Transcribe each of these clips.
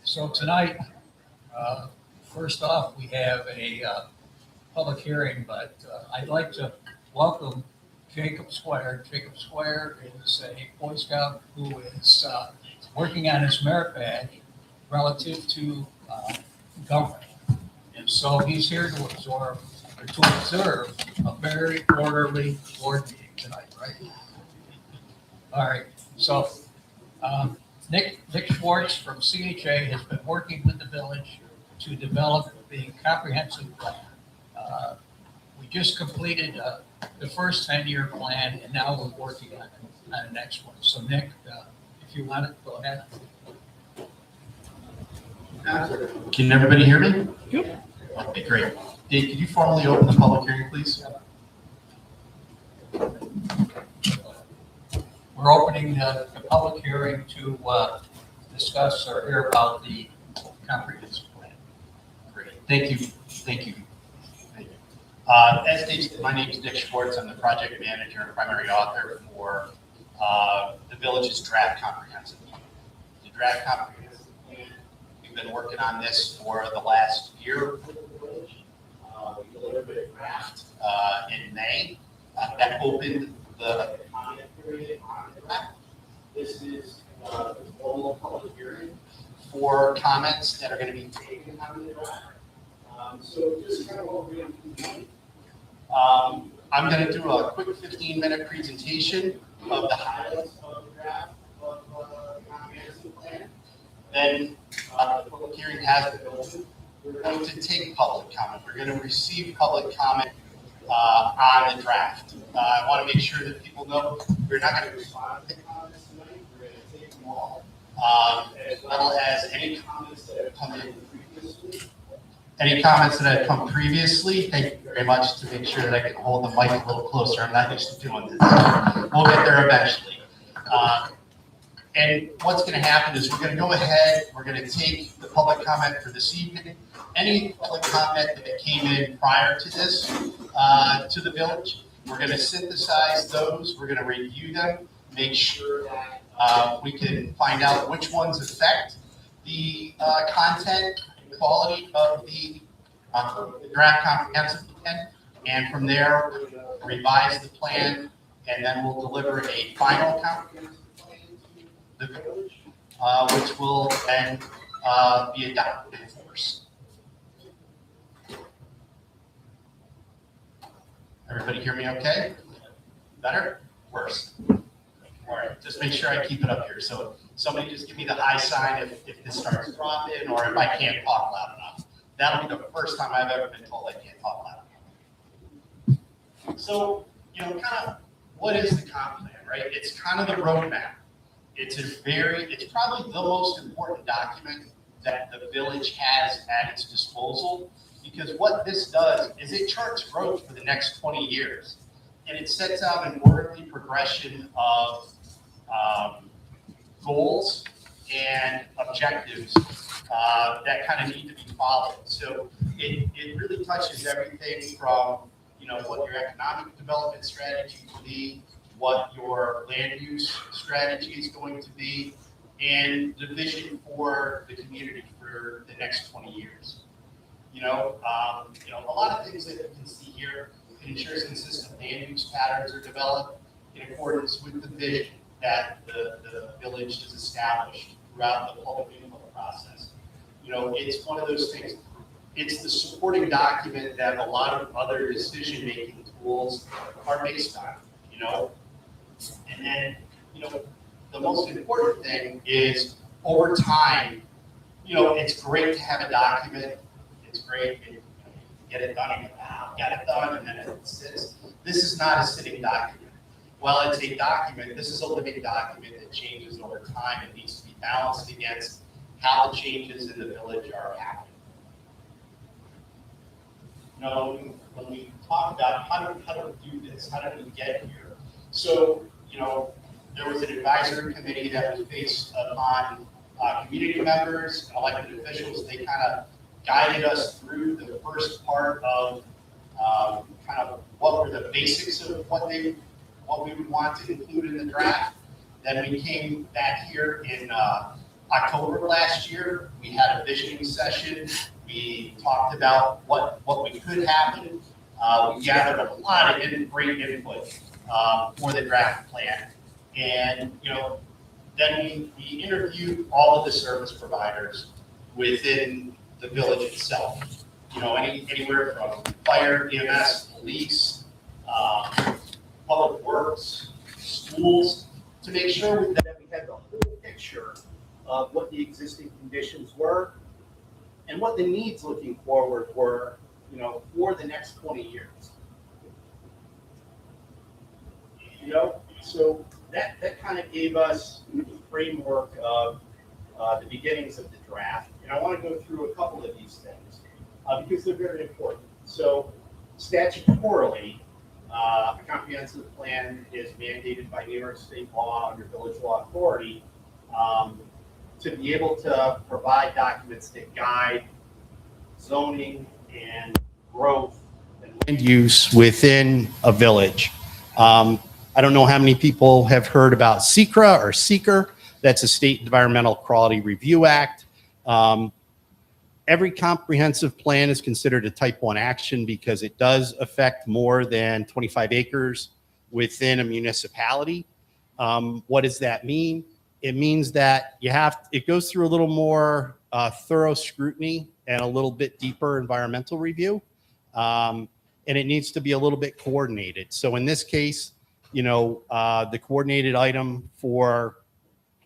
So tonight, first off, we have a public hearing, but I'd like to welcome Jacob Squire. Jacob Squire is a Boy Scout who is working on his merit badge relative to government. And so he's here to observe a very orderly board meeting tonight, right? All right, so Nick Schwartz from CHA has been working with the village to develop the comprehensive plan. We just completed the first 10-year plan, and now we're working on the next one. So Nick, if you want to go ahead. Can everybody hear me? Yep. Okay, great. Dave, could you formally open the public hearing, please? We're opening the public hearing to discuss or hear about the comprehensive plan. Great. Thank you. Thank you. Thank you. As Dave said, my name is Nick Schwartz. I'm the project manager and primary author for the village's draft comprehensive plan. The draft comprehensive plan, we've been working on this for the last year. We delivered a draft in May that opened the comment period on the draft. This is the formal public hearing for comments that are going to be taken on the draft. So just kind of what we're going to do tonight. I'm going to do a quick 15-minute presentation of the highlights of the draft of the comprehensive plan. Then the public hearing has been opened. We're going to take public comment. We're going to receive public comment on the draft. I want to make sure that people know we're not going to respond to comments tonight. We're going to take them all, as well as any comments that have come in previously. Any comments that have come previously, thank you very much, to make sure that I can hold the mic a little closer. I'm not used to doing this. We'll get there eventually. And what's going to happen is we're going to go ahead, we're going to take the public comment for this evening. Any public comment that came in prior to this, to the village, we're going to synthesize those, we're going to review them, make sure that we can find out which ones affect the content and quality of the draft comprehensive plan. And from there, we're going to revise the plan, and then we'll deliver a final comprehensive the village, which will then be adopted in force. Everybody hear me okay? Better? Worse? All right, just make sure I keep it up here. So somebody just give me the high sign if this starts dropping or if I can't talk loud enough. That'll be the first time I've ever been told I can't talk loud enough. So, kind of what is the comp plan, right? It's kind of the roadmap. It's probably the most important document that the village has at its disposal, because what this does is it charts growth for the next 20 years. And it sets out an orderly progression of goals and objectives that kind of need to be followed. So it really touches everything from, what your economic development strategy will be, what your land use strategy is going to be, and the vision for the community for the next 20 years. A lot of things that you can see here. It ensures consistent land use patterns are developed in accordance with the vision that the village has established throughout the public input process. It's one of those things. It's the supporting document that a lot of other decision-making tools are based on. And then, the most important thing is over time, it's great to have a document. It's great. You get it done, you get it done, and then it sits. This is not a sitting document. While it's a document, this is a living document that changes over time. It needs to be balanced against how the changes in the village are happening. When we talk about how to do this, how do we get here? So, there was an advisory committee that was based upon community members, elected officials. They kind of guided us through the first part of kind of what were the basics of what we would want to include in the draft. Then we came back here in October last year. We had a visioning session. We talked about what we could happen. We gathered a lot of great input for the draft plan. And, then we interviewed all of the service providers within the village itself. Anywhere from fire, EMS, police, public works, schools, to make sure that we had the whole picture of what the existing conditions were and what the needs looking forward were, for the next 20 years. So that kind of gave us the framework of the beginnings of the draft. And I want to go through a couple of these things because they're very important. So statutorily, a comprehensive plan is mandated by New York State law under village law authority to be able to provide documents that guide zoning and growth and land use within a village. I don't know how many people have heard about SECRA or SEEKR. That's a State Environmental Quality Review Act. Every comprehensive plan is considered a type 1 action because it does affect more than 25 acres within a municipality. What does that mean? It means that it goes through a little more thorough scrutiny and a little bit deeper environmental review. And it needs to be a little bit coordinated. So in this case, the coordinated item for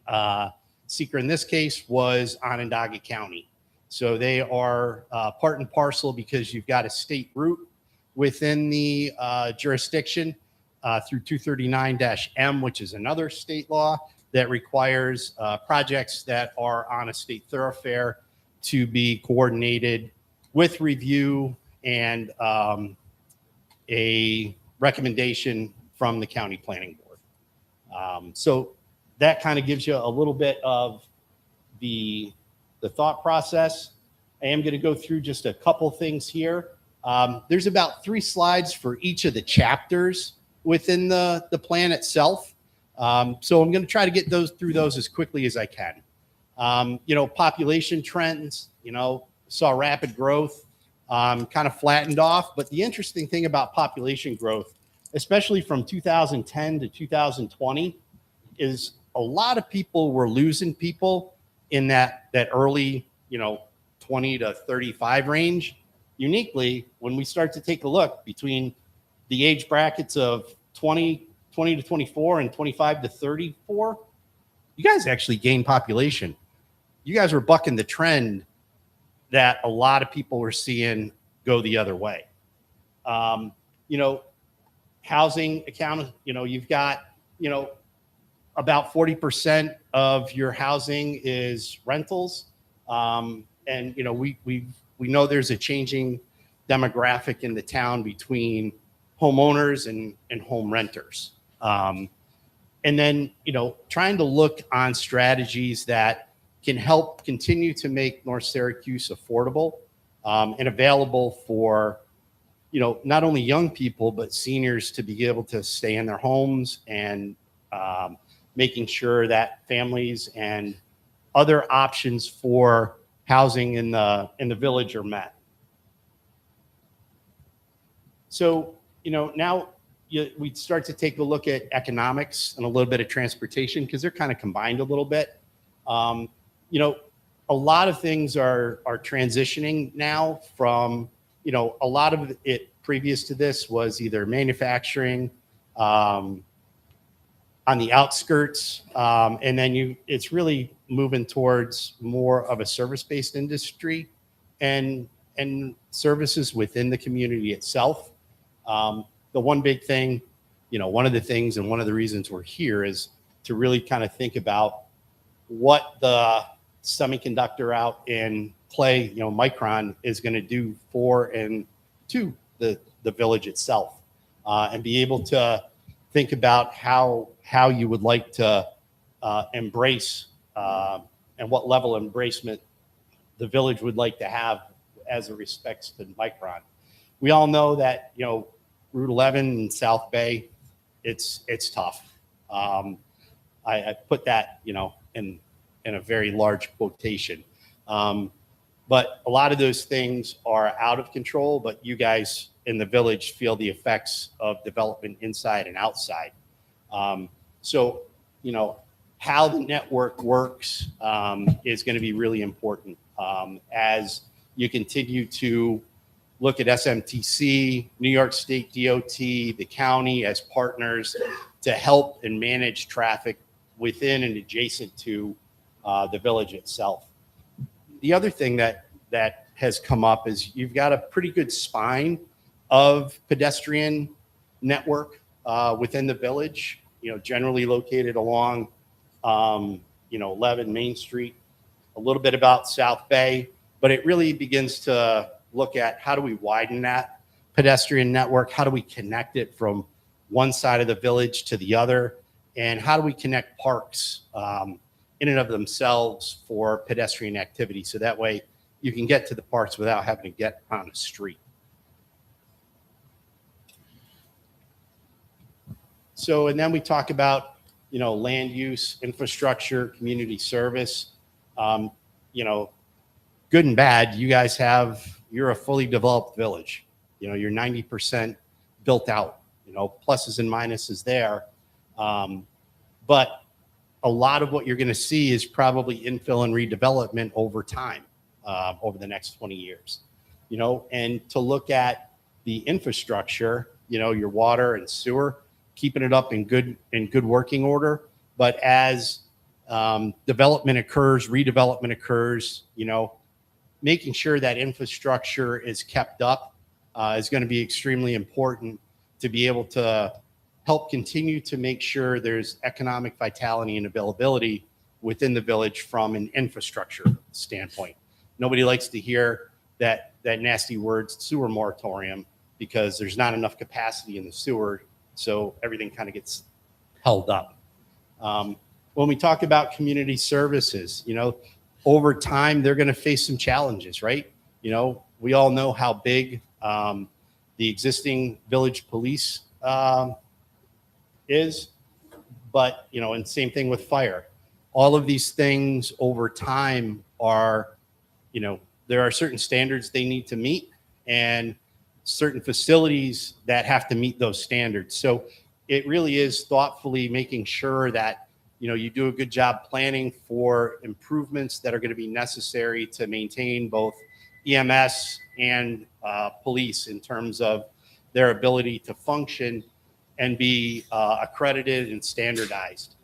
SEEKR in this case was Onondaga County. So they are part and parcel because you've got a state route within the jurisdiction through 239-M, which is another state law that requires projects that are on a state thoroughfare to be coordinated with review and a recommendation from the county planning board. So that kind of gives you a little bit of the thought process. I am going to go through just a couple things here. There's about 3 slides for each of the chapters within the plan itself. So I'm going to try to get through those as quickly as I can. Population trends, saw rapid growth, kind of flattened off. But the interesting thing about population growth, especially from 2010 to 2020, is a lot of people were losing people in that early, 20 to 35 range. Uniquely, when we start to take a look between the age brackets of 20 to 24 and 25 to 34, you guys actually gained population. You guys were bucking the trend that a lot of people were seeing go the other way. Housing account, you've got, about 40% of your housing is rentals. And, we know there's a changing demographic in the town between homeowners and home renters. And then, trying to look on strategies that can help continue to make North Syracuse affordable and available for, not only young people, but seniors to be able to stay in their homes and making sure that families and other options for housing in the village are met. So, now we start to take a look at economics and a little bit of transportation because they're kind of combined a little bit. A lot of things are transitioning now from, a lot of it previous to this was either manufacturing on the outskirts, and then it's really moving towards more of a service-based industry and services within the community itself. The one big thing, one of the things and one of the reasons we're here is to really kind of think about what the semiconductor out in Clay, Micron is going to do for and to the village itself, and be able to think about how you would like to embrace and what level of embracement the village would like to have as it respects to Micron. We all know that, Route 11 in South Bay, it's tough. I put that, in a very large quotation. But a lot of those things are out of control, but you guys in the village feel the effects of development inside and outside. So, how the network works is going to be really important as you continue to look at SMTC, New York State DOT, the county as partners to help and manage traffic within and adjacent to the village itself. The other thing that has come up is you've got a pretty good spine of pedestrian network within the village, generally located along 11 Main Street, a little bit about South Bay, but it really begins to look at how do we widen that pedestrian network? How do we connect it from one side of the village to the other? And how do we connect parks in and of themselves for pedestrian activity? So that way you can get to the parks without having to get on a street. So, and then we talk about, land use, infrastructure, community service, good and bad. You guys you're a fully developed village. You're 90% built out, pluses and minuses there. But a lot of what you're going to see is probably infill and redevelopment over time, over the next 20 years, and to look at the infrastructure, your water and sewer, keeping it up in good working order. But as development occurs, redevelopment occurs, making sure that infrastructure is kept up is going to be extremely important to be able to help continue to make sure there's economic vitality and availability within the village from an infrastructure standpoint. Nobody likes to hear that nasty word sewer moratorium because there's not enough capacity in the sewer, so everything kind of gets held up. When we talk about community services, over time, they're going to face some challenges, right? We all know how big the existing village police is, but, and same thing with fire. All of these things over time are, there are certain standards they need to meet and certain facilities that have to meet those standards. So it really is thoughtfully making sure that you do a good job planning for improvements that are going to be necessary to maintain both EMS and police in terms of their ability to function and be accredited and standardized.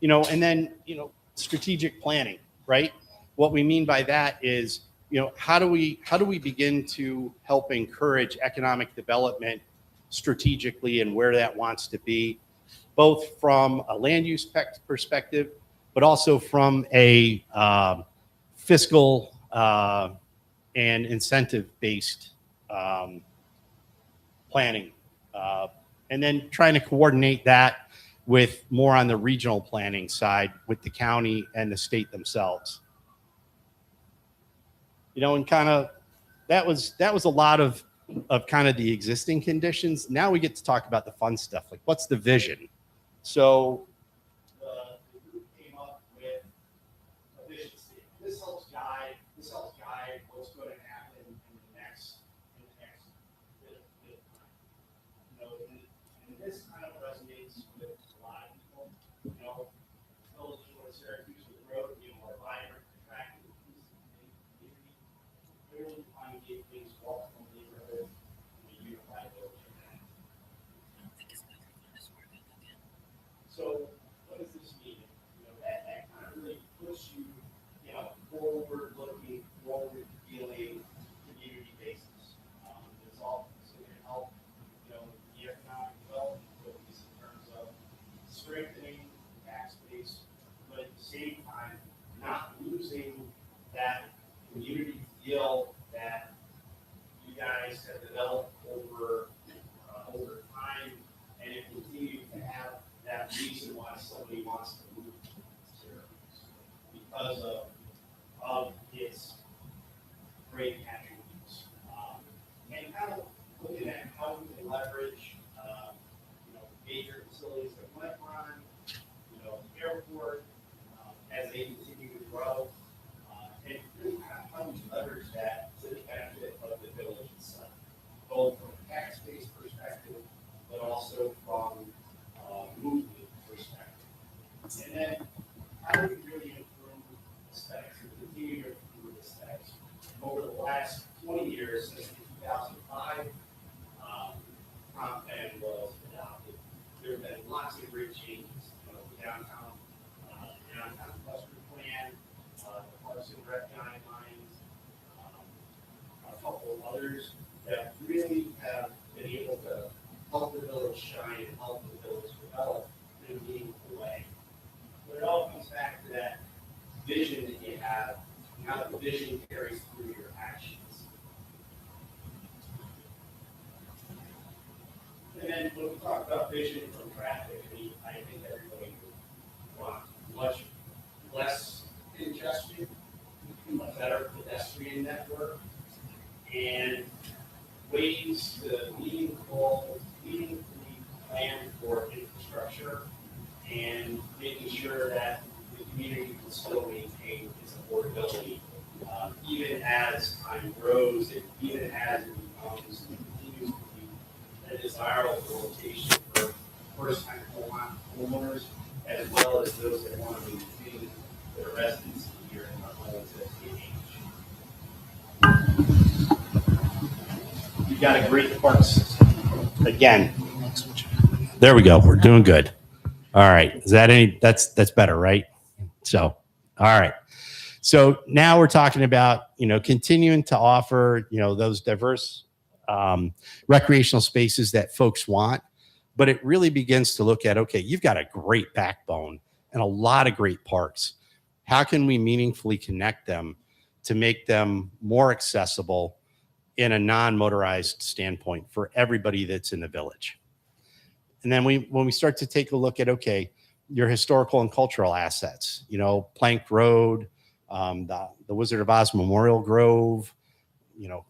And then, strategic planning, right? What we mean by that is, how do we begin to help encourage economic development strategically and where that wants to be, both from a land use perspective, but also from a fiscal and incentive-based planning. And then trying to coordinate that with more on the regional planning side with the county and the state themselves. And kind of that was a lot of kind of the existing conditions. Now we get to talk about the fun stuff, like what's the vision? So the group came up with a vision statement. This helps guide what's going to happen in the next bit of time. And this kind of resonates with a lot of people. Village of North Syracuse with growth, more vibrant, attractive, community, clearly defined gateways, walkable neighborhood, and a unified village. So what does this mean? That kind of really puts you, forward-looking, forward-feeling community basis. It's all going to help, the economic development, at least in terms of strengthening the tax base, but at the same time, not losing that community feel that you guys have developed over time, and it continues to have that reason why somebody wants to move to Syracuse because of its great attributes. And kind of looking at how we can leverage, major facilities like Wetron, airport, as they continue to grow, and really kind of how we leverage that to the benefit of the village itself, both from a tax-based perspective, but also from movement perspective. And then how do we really improve aesthetics and continue to improve aesthetics? Over the last 20 years, since 2005, comp plan was adopted. There have been lots of great changes. The downtown cluster plan, the Parks and Rec guidelines, a couple of others that really have been able to help the village shine and help the village develop in a meaningful way. But it all comes back to that vision that you have, and how the vision carries through your actions. And then when we talk about vision from traffic, I think everybody would want much less congestion, much better pedestrian network, and ways to meaningfully plan for infrastructure and making sure that the community can still maintain its affordability, even as time grows and even as it becomes and continues to be a desirable location for first-time homeowners, as well as those that want to maintain their residency here in our homes as they age. You got a great park system. Again, there we go. We're doing good. All right. Is that that's better, right? So, all right. So now we're talking about, continuing to offer, those diverse recreational spaces that folks want. But it really begins to look at, okay, you've got a great backbone and a lot of great parks. How can we meaningfully connect them to make them more accessible in a non-motorized standpoint for everybody that's in the village? And then when we start to take a look at, okay, your historical and cultural assets, Plank Road, the Wizard of Oz Memorial Grove,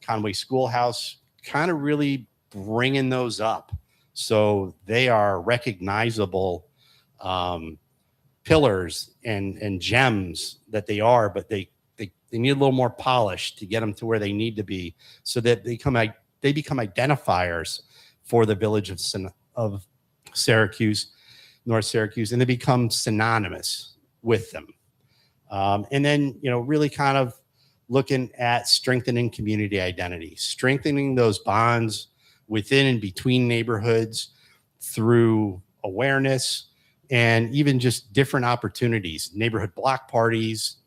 Conway Schoolhouse, kind of really bringing those up. So they are recognizable pillars and gems that they are, but they need a little more polish to get them to where they need to be, so that they become identifiers for the village of Syracuse, North Syracuse, and they become synonymous with them. And then, really kind of looking at strengthening community identity, strengthening those bonds within and between neighborhoods through awareness and even just different opportunities, neighborhood block parties,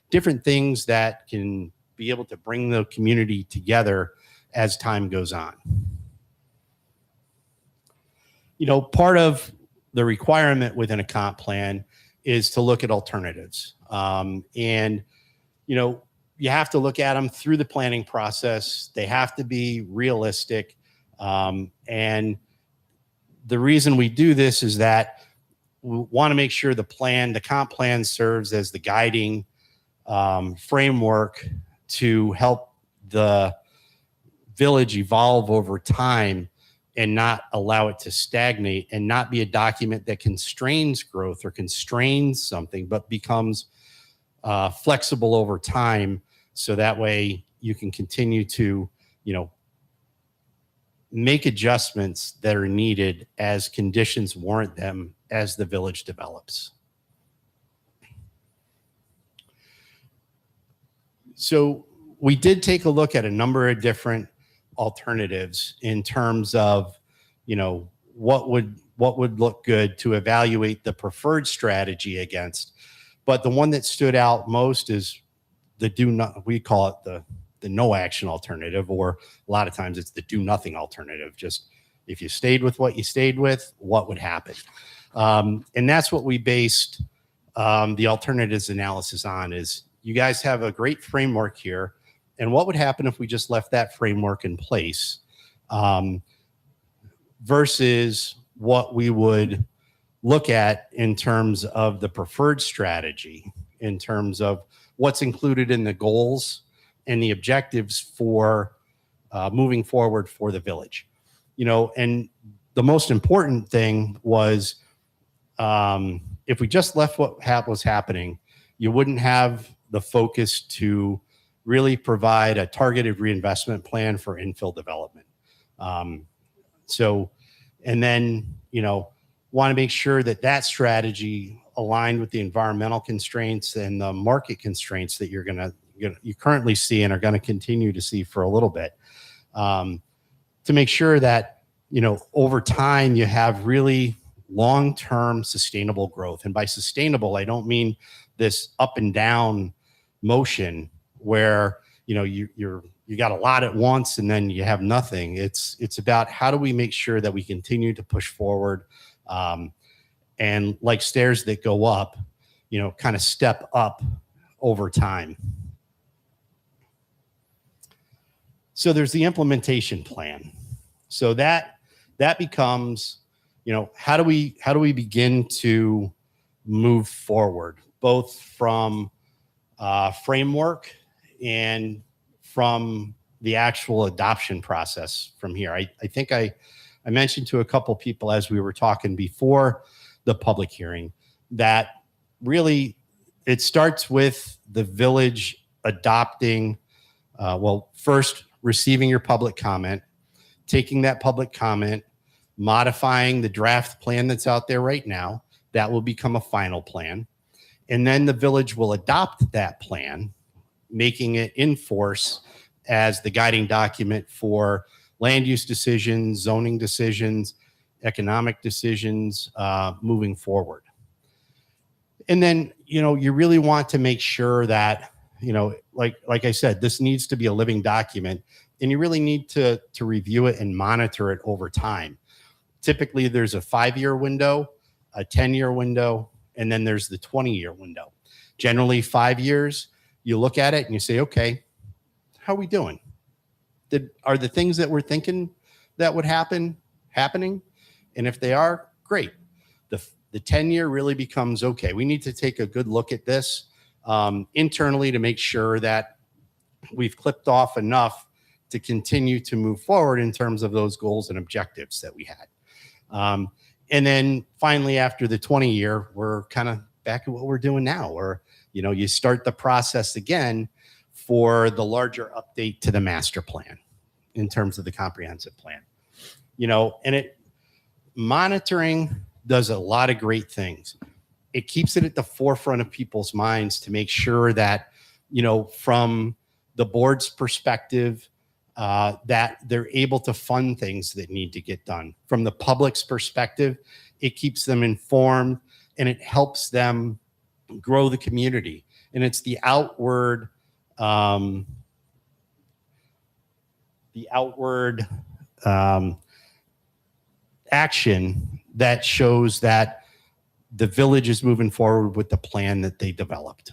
different things that can be able to bring the community together as time goes on. Part of the requirement within a comp plan is to look at alternatives. And you have to look at them through the planning process. They have to be realistic. And the reason we do this is that we want to make sure the comp plan serves as the guiding framework to help the village evolve over time and not allow it to stagnate, and not be a document that constrains growth or constrains something, but becomes flexible over time. So that way you can continue to, make adjustments that are needed as conditions warrant them as the village develops. So we did take a look at a number of different alternatives in terms of, what would look good to evaluate the preferred strategy against. But the one that stood out most is we call it the no action alternative, or a lot of times it's the do nothing alternative. Just if you stayed with what you stayed with, what would happen? And that's what we based the alternatives analysis on. Is you guys have a great framework here, and what would happen if we just left that framework in place versus what we would look at in terms of the preferred strategy, in terms of what's included in the goals and the objectives for moving forward for the village. And the most important thing was if we just left what was happening, you wouldn't have the focus to really provide a targeted reinvestment plan for infill development. And then, want to make sure that that strategy aligned with the environmental constraints and the market constraints that you currently see and are going to continue to see for a little bit, to make sure that, over time you have really long-term sustainable growth. And by sustainable, I don't mean this up and down motion where, you got a lot at once and then you have nothing. It's about how do we make sure that we continue to push forward, and like stairs that go up, kind of step up over time. So there's the implementation plan. So that becomes, how do we begin to move forward, both from framework and from the actual adoption process from here. I think I mentioned to a couple people as we were talking before the public hearing that really it starts with the village adopting, first receiving your public comment, taking that public comment, modifying the draft plan that's out there right now. That will become a final plan. And then the village will adopt that plan, making it in force as the guiding document for land use decisions, zoning decisions, economic decisions, moving forward. And then, you really want to make sure that, like I said, this needs to be a living document, and you really need to review it and monitor it over time. Typically, there's a 5-year window, a 10-year window, and then there's the 20-year window. Generally, 5 years, you look at it and you say, okay, how are we doing? Are the things that we're thinking that would happen happening? And if they are, great. The 10-year really becomes, okay, we need to take a good look at this internally to make sure that we've clipped off enough to continue to move forward in terms of those goals and objectives that we had. And then finally, after the 20-year, we're kind of back at what we're doing now, or, you start the process again for the larger update to the master plan in terms of the comprehensive plan. And monitoring does a lot of great things. It keeps it at the forefront of people's minds to make sure that, from the board's perspective, that they're able to fund things that need to get done. From the public's perspective, it keeps them informed and it helps them grow the community. And it's the outward action that shows that the village is moving forward with the plan that they developed.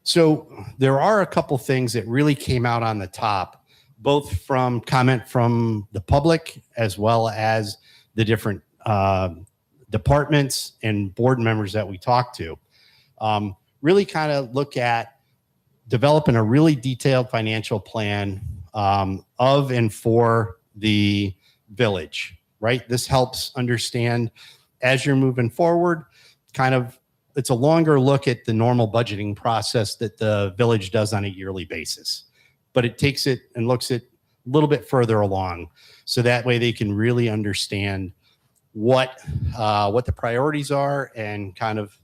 So there are a couple things that really came out on the top, both from comment from the public as well as the different departments and board members that we talked to. Really kind of look at developing a really detailed financial plan of and for the village, right? This helps understand as you're moving forward, kind of, it's a longer look at the normal budgeting process that the village does on a yearly basis, but it takes it and looks at a little bit further along. So that way they can really understand what the priorities are and kind of,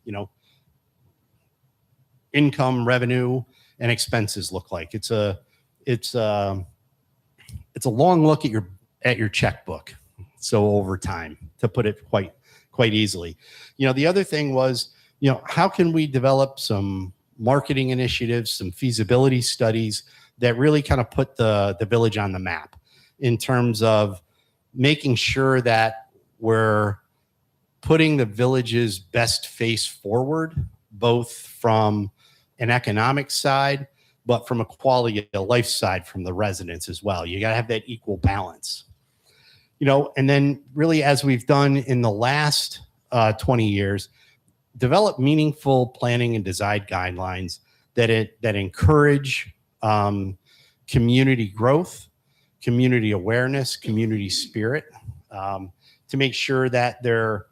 income, revenue, and expenses look like. It's a long look at your checkbook. So over time, to put it quite easily. The other thing was, how can we develop some marketing initiatives, some feasibility studies that really kind of put the village on the map in terms of making sure that we're putting the village's best face forward, both from an economic side, but from a quality of life side from the residents as well. You got to have that equal balance. And then really, as we've done in the last 20 years, develop meaningful planning and design guidelines that encourage community growth, community awareness, community spirit, to make sure that they're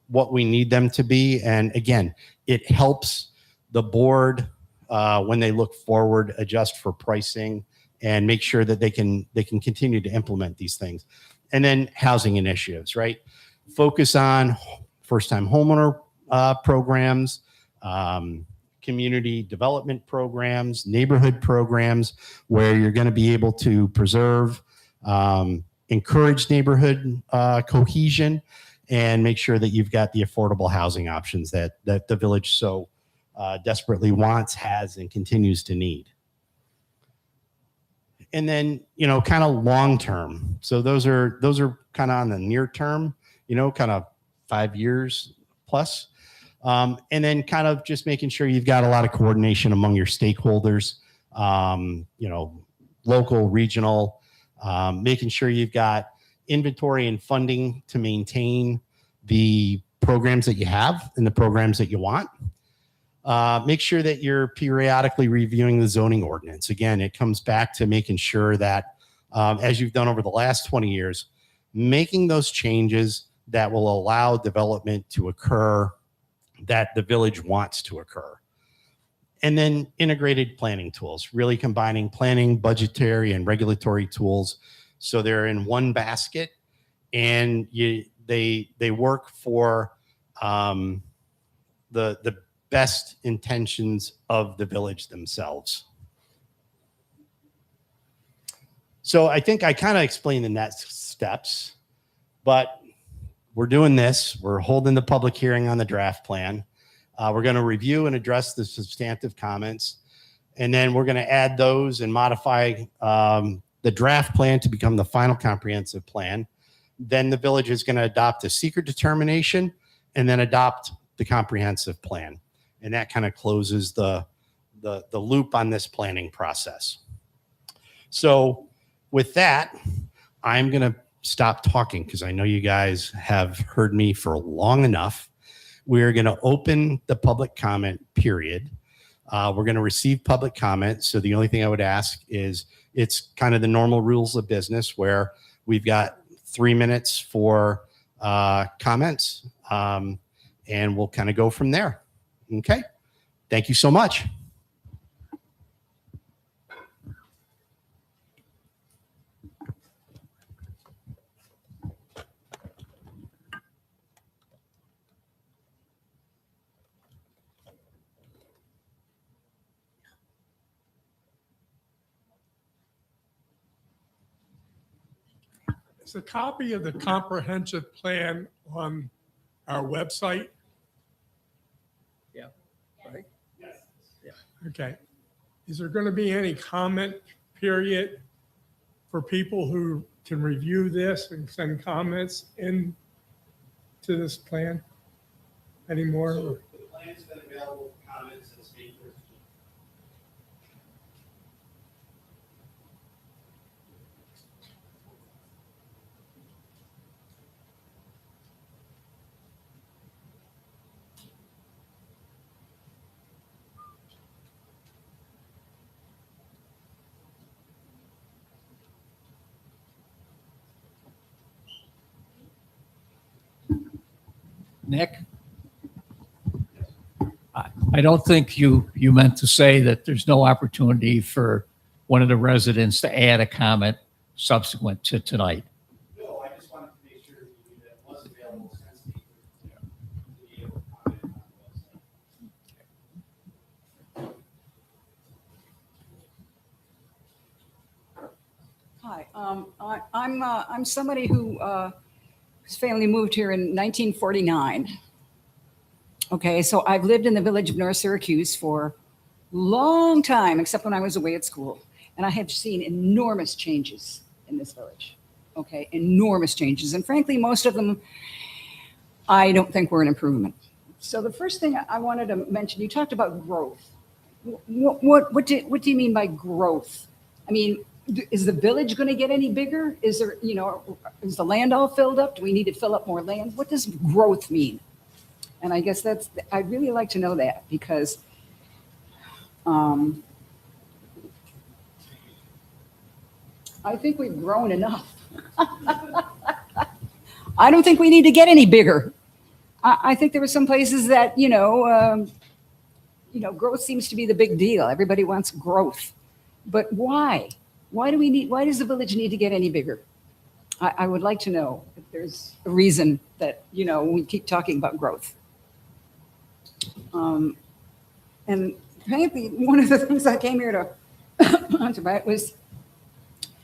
what we need them to be. And again, it helps the board when they look forward, adjust for pricing and make sure that they can continue to implement these things. And then housing initiatives, right? Focus on first-time homeowner programs, community development programs, neighborhood programs, where you're going to be able to preserve, encourage neighborhood cohesion, and make sure that you've got the affordable housing options that the village so desperately wants, has, and continues to need. And then, kind of long term. So those are kind of on the near term, kind of 5 years plus. And then kind of just making sure you've got a lot of coordination among your stakeholders, local, regional, making sure you've got inventory and funding to maintain the programs that you have and the programs that you want. Make sure that you're periodically reviewing the zoning ordinance. Again, it comes back to making sure that, as you've done over the last 20 years, making those changes that will allow development to occur that the village wants to occur. And then integrated planning tools, really combining planning, budgetary, and regulatory tools so they're in one basket and they work for the best intentions of the village themselves. So I think I kind of explained the next steps, but we're doing this. We're holding the public hearing on the draft plan. We're going to review and address the substantive comments, and then we're going to add those and modify the draft plan to become the final comprehensive plan. Then the village is going to adopt a secret determination and then adopt the comprehensive plan. And that kind of closes the loop on this planning process. So with that, I'm going to stop talking because I know you guys have heard me for long enough. We're going to open the public comment period. We're going to receive public comment. So the only thing I would ask is it's kind of the normal rules of business where we've got 3 minutes for comments, and we'll kind of go from there. Okay. Thank you so much. Is a copy of the comprehensive plan on our website? Yeah. Right? Yes. Yeah. Okay. Is there going to be any comment period for people who can review this and send comments in to this plan anymore? So the plan's been available for comments since May 13th. Nick? I don't think you meant to say that there's no opportunity for one of the residents to add a comment subsequent to tonight. No, I just wanted to make sure that was available since May 13th to be able to comment on the website. Hi, I'm somebody whose family moved here in 1949. Okay, so I've lived in the Village of North Syracuse for a long time, except when I was away at school. And I have seen enormous changes in this village. Okay, enormous changes. And frankly, most of them, I don't think were an improvement. So the first thing I wanted to mention, you talked about growth. What do you mean by growth? I mean, is the village going to get any bigger? Is there, is the land all filled up? Do we need to fill up more land? What does growth mean? And I guess I'd really like to know that because I think we've grown enough. I don't think we need to get any bigger. I think there were some places that, growth seems to be the big deal. Everybody wants growth. But why? Why does the village need to get any bigger? I would like to know if there's a reason that, we keep talking about growth. And frankly, one of the things I came here to talk about was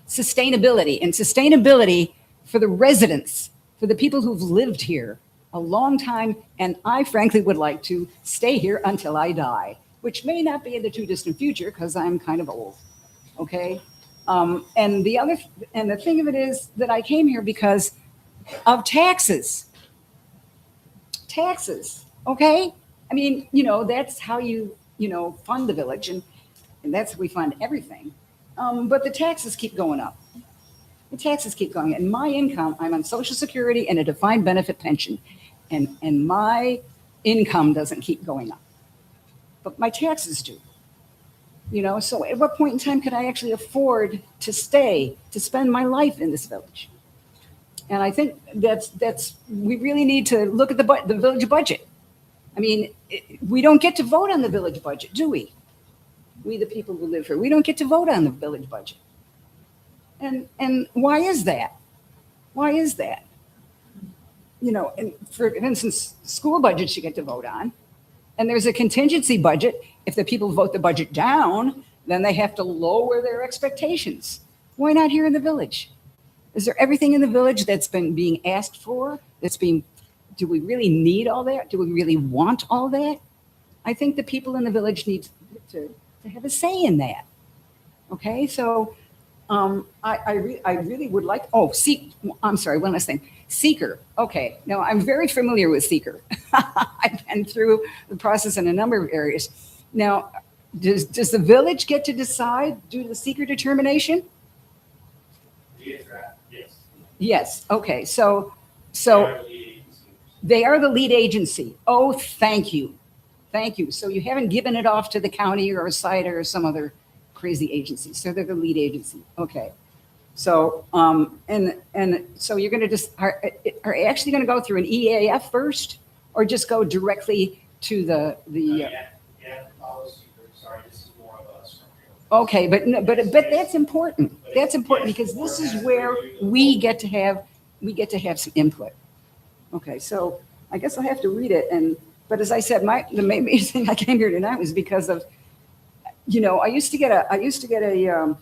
sustainability, and sustainability for the residents, for the people who've lived here a long time. And I frankly would like to stay here until I die, which may not be in the too distant future because I'm kind of old. Okay. And the thing of it is that I came here because of taxes. Taxes. Okay. I mean, that's how you fund the village, and that's how we fund everything. But the taxes keep going up. The taxes keep going up. And my income, I'm on Social Security and a defined benefit pension, and my income doesn't keep going up, but my taxes do. So at what point in time could I actually afford to spend my life in this village? And I think we really need to look at the village budget. I mean, we don't get to vote on the village budget, do we? We, the people who live here, we don't get to vote on the village budget. And why is that? Why is that? And for instance, school budgets you get to vote on. And there's a contingency budget. If the people vote the budget down, then they have to lower their expectations. Why not here in the village? Is there everything in the village that's been being asked for? Do we really need all that? Do we really want all that? I think the people in the village need to have a say in that. Okay, so I really would like, I'm sorry, one last thing. Seeker. Okay, now I'm very familiar with Seeker. I've been through the process in a number of areas. Now, does the village get to decide, do the Seeker determination? Yes. Yes, okay, so they are the lead agency. Oh, thank you. Thank you. So you haven't given it off to the county or a site or some other crazy agency. So they're the lead agency. Okay. So, and so you're going to just, are actually going to go through an EAF first, or just go directly to the Policy. Sorry, this is more of us. Okay, but that's important. That's important because this is where we get to have some input. Okay, so I guess I'll have to read it. But as I said, the main reason I came here tonight was because of, I used to get a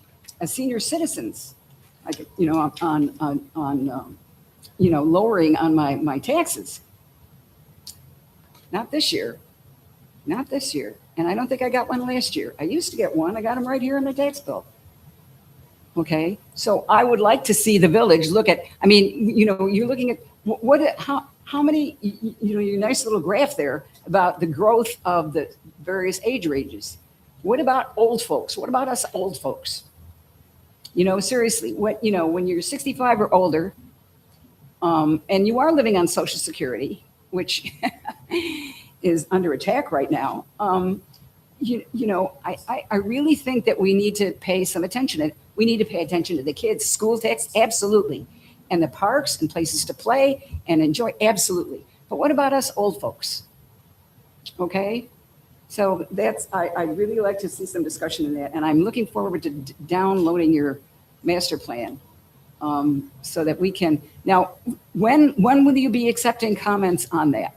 senior citizens, on lowering on my taxes. Not this year. And I don't think I got one last year. I used to get one. I got them right here in the tax bill. Okay, so I would like to see the village look at, you're looking at how many, your nice little graph there about the growth of the various age ranges. What about old folks? What about us old folks? Seriously, when you're 65 or older, and you are living on Social Security, which is under attack right now, I really think that we need to pay some attention. We need to pay attention to the kids. School tax, absolutely. And the parks and places to play and enjoy, absolutely. But what about us old folks? Okay? So I'd really like to see some discussion in that. And I'm looking forward to downloading your master plan so that we can. Now, when will you be accepting comments on that?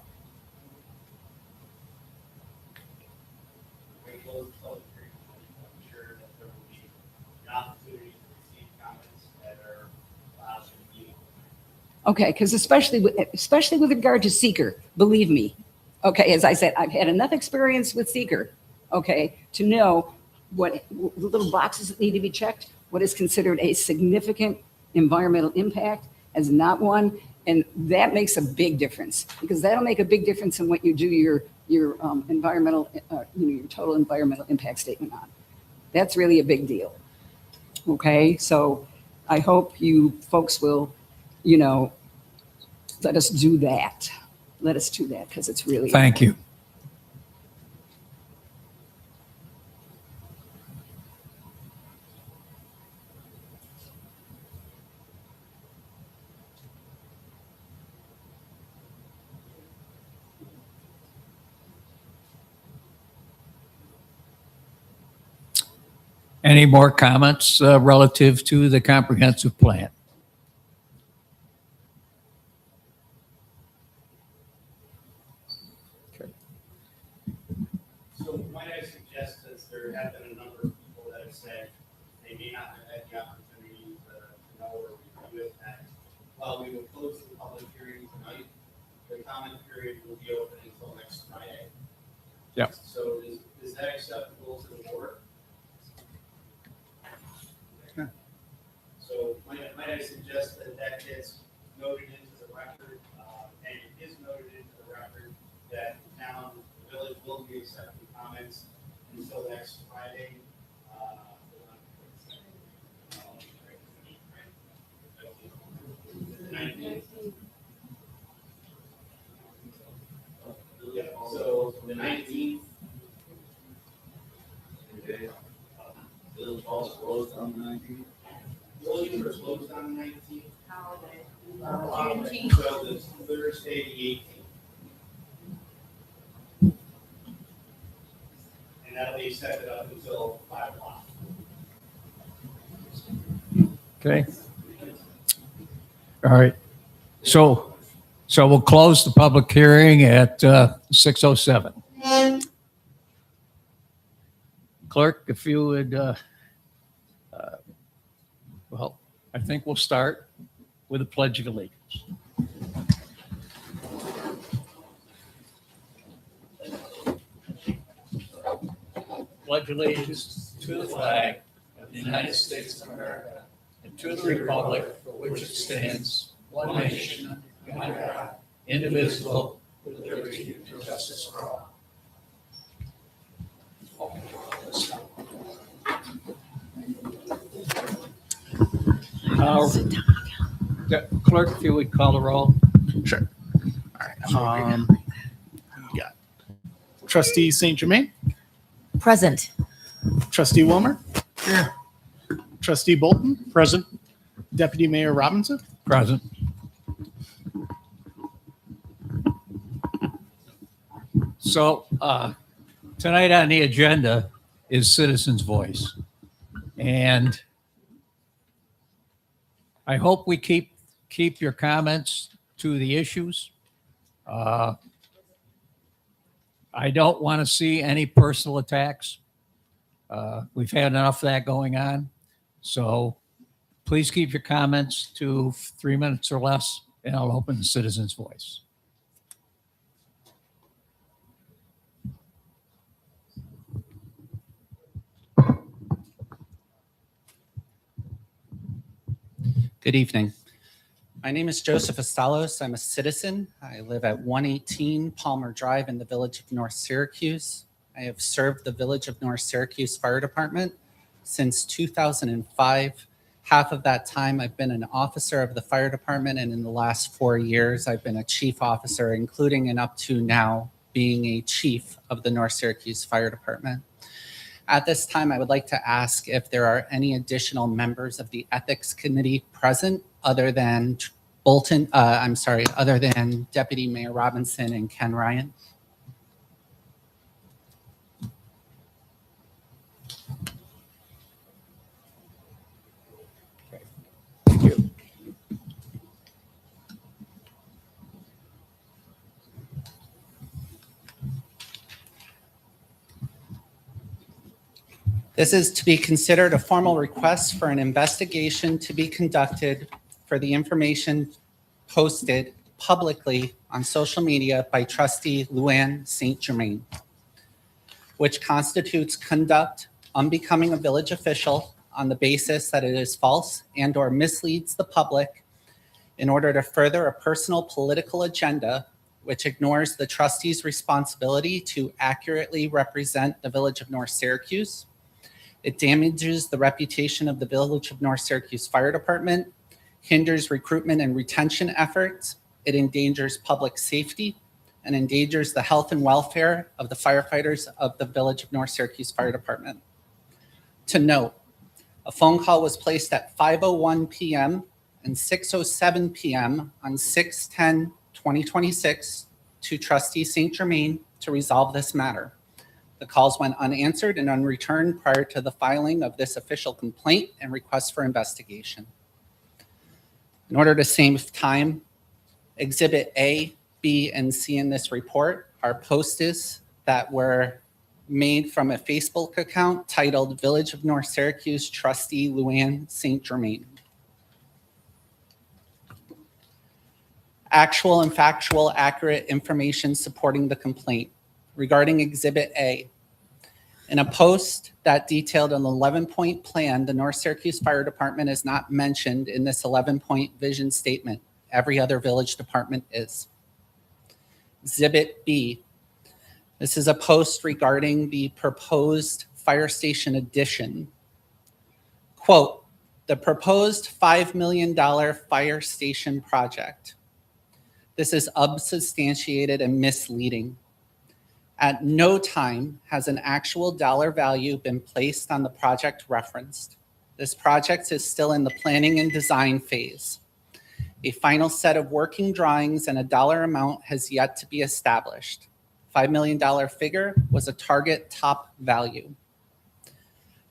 Okay, because especially with regard to Seeker, believe me, okay, as I said, I've had enough experience with Seeker, okay, to know what the little boxes that need to be checked, what is considered a significant environmental impact as not one, and that makes a big difference because that'll make a big difference in what you do your environmental, your total environmental impact statement on. That's really a big deal. Okay, so I hope you folks will, let us do that. Let us do that because it's really. Thank you. Any more comments relative to the comprehensive plan? So might I suggest, since there have been a number of people that have said they may not have had the opportunity to know or review it, that while we will close the public hearing tonight, the comment period will be open until next Friday. Yep. So is that acceptable to the board? So might I suggest that that gets noted into the record, and it is noted into the record that the town, the village will be accepting comments until next Friday. The 19th. Yeah, so the 19th. Village Hall's closed on the 19th. Village is closed on the 19th. Juneteenth. So this Thursday, the 18th. And that'll be set up until 5 o'clock. Okay. All right. So we'll close the public hearing at 6:07. Clerk, if you would, well, I think we'll start with a pledge of allegiance. Pledge allegiance to the flag of the United States of America and to the republic for which it stands, one nation, under God, indivisible, with liberty and justice for all. Clerk, if you would call the roll. Sure. All right. Yeah. Trustee St. Germain, Present. Trustee Wilmer. Here. Trustee Bolton. Present. Deputy Mayor Robinson. Present. So tonight on the agenda is Citizens' Voice. And I hope we keep your comments to the issues. I don't want to see any personal attacks. We've had enough of that going on. So please keep your comments to 3 minutes or less, and I'll open the Citizens' Voice. Good evening. My name is Joseph Estalos. I'm a citizen. I live at 118 Palmer Drive in the Village of North Syracuse. I have served the Village of North Syracuse Fire Department since 2005. Half of that time I've been an officer of the fire department, and in the last 4 years I've been a chief officer, including and up to now being a chief of the North Syracuse Fire Department. At this time, I would like to ask if there are any additional members of the Ethics Committee present other than other than Deputy Mayor Robinson and Ken Ryan. Thank you. This is to be considered a formal request for an investigation to be conducted for the information posted publicly on social media by Trustee Luann St. Germain, which constitutes conduct unbecoming a village official on the basis that it is false and or misleads the public in order to further a personal political agenda which ignores the trustee's responsibility to accurately represent the Village of North Syracuse. It damages the reputation of the Village of North Syracuse Fire Department, hinders recruitment and retention efforts. It endangers public safety and endangers the health and welfare of the firefighters of the Village of North Syracuse Fire Department. To note, a phone call was placed at 5:01 p.m. and 6:07 p.m. on 6/10/2026 to Trustee St. Germain to resolve this matter. The calls went unanswered and unreturned prior to the filing of this official complaint and request for investigation. In order to save time, Exhibit A, B, and C in this report are posters that were made from a Facebook account titled Village of North Syracuse Trustee Luann St. Germain. Actual and factual accurate information supporting the complaint. Regarding Exhibit A, in a post that detailed an 11-point plan, the North Syracuse Fire Department is not mentioned in this 11-point vision statement. Every other village department is. Exhibit B, this is a post regarding the proposed fire station addition. Quote, the proposed $5 million fire station project. This is unsubstantiated and misleading. At no time has an actual dollar value been placed on the project referenced. This project is still in the planning and design phase. A final set of working drawings and a dollar amount has yet to be established. $5 million figure was a target top value.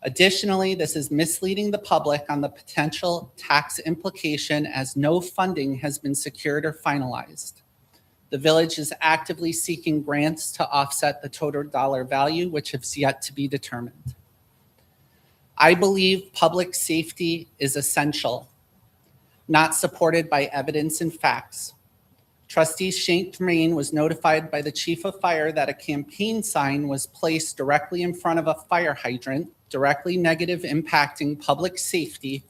Additionally, this is misleading the public on the potential tax implication as no funding has been secured or finalized. The village is actively seeking grants to offset the total dollar value, which has yet to be determined. I believe public safety is essential, not supported by evidence and facts. Trustee St. Germain was notified by the chief of fire that a campaign sign was placed directly in front of a fire hydrant, directly negative impacting public safety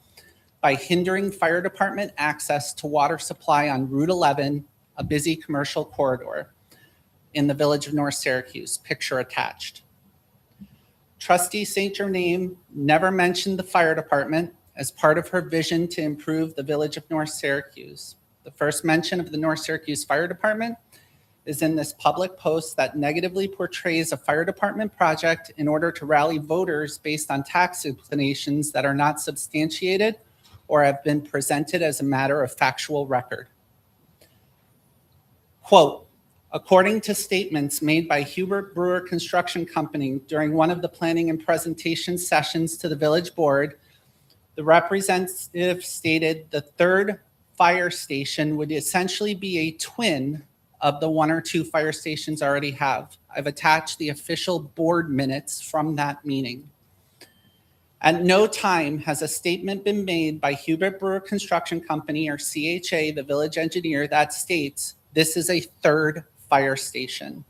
by hindering fire department access to water supply on Route 11, a busy commercial corridor in the Village of North Syracuse, picture attached. Trustee St. Germain never mentioned the fire department as part of her vision to improve the Village of North Syracuse. The first mention of the North Syracuse Fire Department is in this public post that negatively portrays a fire department project in order to rally voters based on tax explanations that are not substantiated or have been presented as a matter of factual record. Quote, according to statements made by Hubert Brewer Construction Company during one of the planning and presentation sessions to the village board, the representative stated the third fire station would essentially be a twin of the one or two fire stations already have. I've attached the official board minutes from that meeting. At no time has a statement been made by Hubert Brewer Construction Company or CHA, the village engineer, that states this is a third fire station,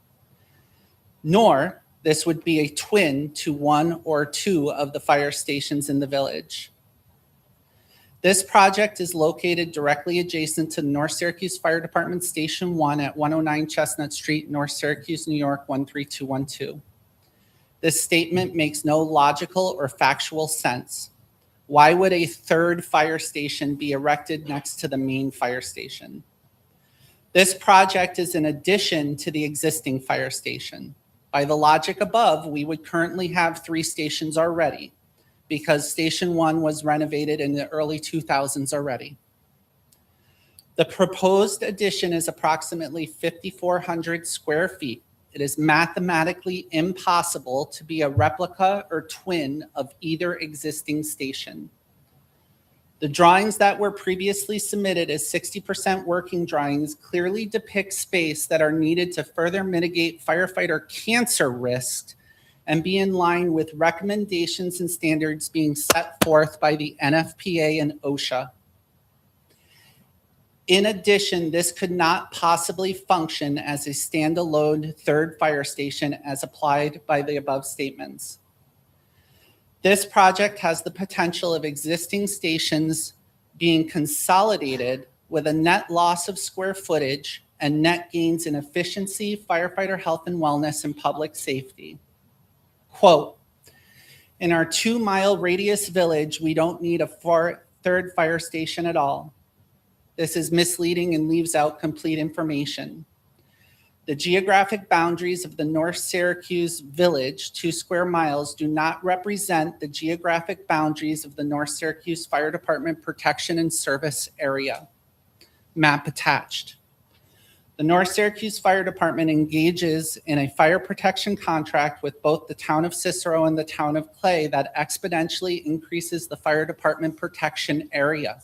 nor this would be a twin to one or two of the fire stations in the village. This project is located directly adjacent to the North Syracuse Fire Department Station 1 at 109 Chestnut Street, North Syracuse, New York, 13212. This statement makes no logical or factual sense. Why would a third fire station be erected next to the main fire station? This project is in addition to the existing fire station. By the logic above, we would currently have 3 stations already because Station 1 was renovated in the early 2000s already. The proposed addition is approximately 5,400 square feet. It is mathematically impossible to be a replica or twin of either existing station. The drawings that were previously submitted as 60% working drawings clearly depict space that are needed to further mitigate firefighter cancer risks and be in line with recommendations and standards being set forth by the NFPA and OSHA. In addition, this could not possibly function as a standalone third fire station as applied by the above statements. This project has the potential of existing stations being consolidated with a net loss of square footage and net gains in efficiency, firefighter health and wellness, and public safety. Quote, in our 2-mile radius village, we don't need a third fire station at all. This is misleading and leaves out complete information. The geographic boundaries of the North Syracuse Village, 2 square miles, do not represent the geographic boundaries of the North Syracuse Fire Department Protection and Service Area. Map attached. The North Syracuse Fire Department engages in a fire protection contract with both the town of Cicero and the town of Clay that exponentially increases the fire department protection area.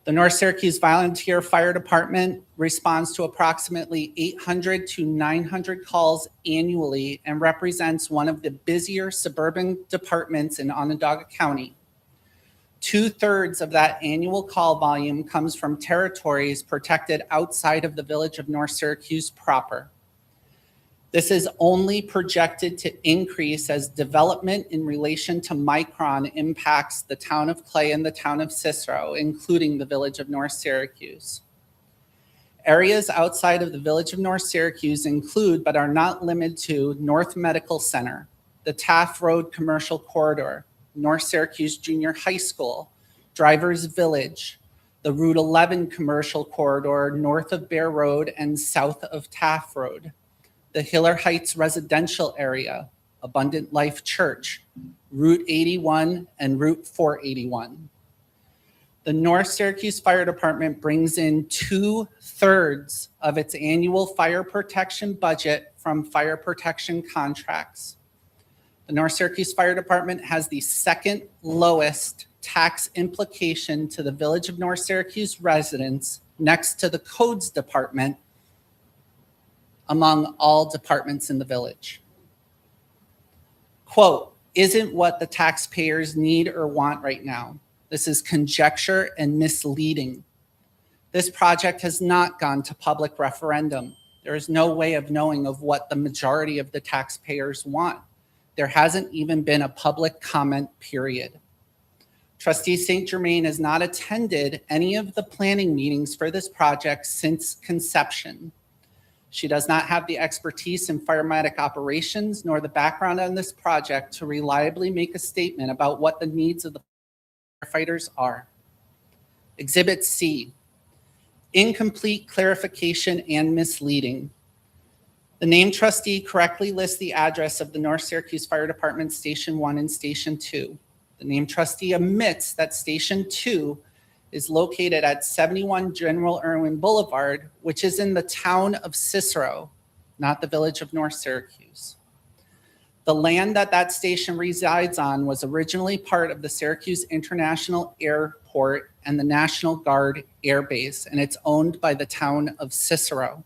The North Syracuse Volunteer Fire Department responds to approximately 800 to 900 calls annually and represents one of the busier suburban departments in Onondaga County. 2/3 of that annual call volume comes from territories protected outside of the Village of North Syracuse proper. This is only projected to increase as development in relation to Micron impacts the town of Clay and the town of Cicero, including the Village of North Syracuse. Areas outside of the Village of North Syracuse include, but are not limited to, North Medical Center, the Taft Road Commercial Corridor, North Syracuse Junior High School, Drivers Village, the Route 11 Commercial Corridor north of Bear Road and south of Taft Road, the Hiller Heights Residential Area, Abundant Life Church, Route 81 and Route 481. The North Syracuse Fire Department brings in 2/3 of its annual fire protection budget from fire protection contracts. The North Syracuse Fire Department has the second lowest tax implication to the Village of North Syracuse residents next to the Codes Department among all departments in the village. Quote, isn't what the taxpayers need or want right now. This is conjecture and misleading. This project has not gone to public referendum. There is no way of knowing of what the majority of the taxpayers want. There hasn't even been a public comment period. Trustee St. Germain has not attended any of the planning meetings for this project since conception. She does not have the expertise in firematic operations nor the background on this project to reliably make a statement about what the needs of the firefighters are. Exhibit C, incomplete clarification and misleading. The named trustee correctly lists the address of the North Syracuse Fire Department Station 1 and Station 2. The named trustee omits that Station 2 is located at 71 General Irwin Boulevard, which is in the town of Cicero, not the Village of North Syracuse. The land that that station resides on was originally part of the Syracuse International Airport and the National Guard Air Base, and it's owned by the town of Cicero.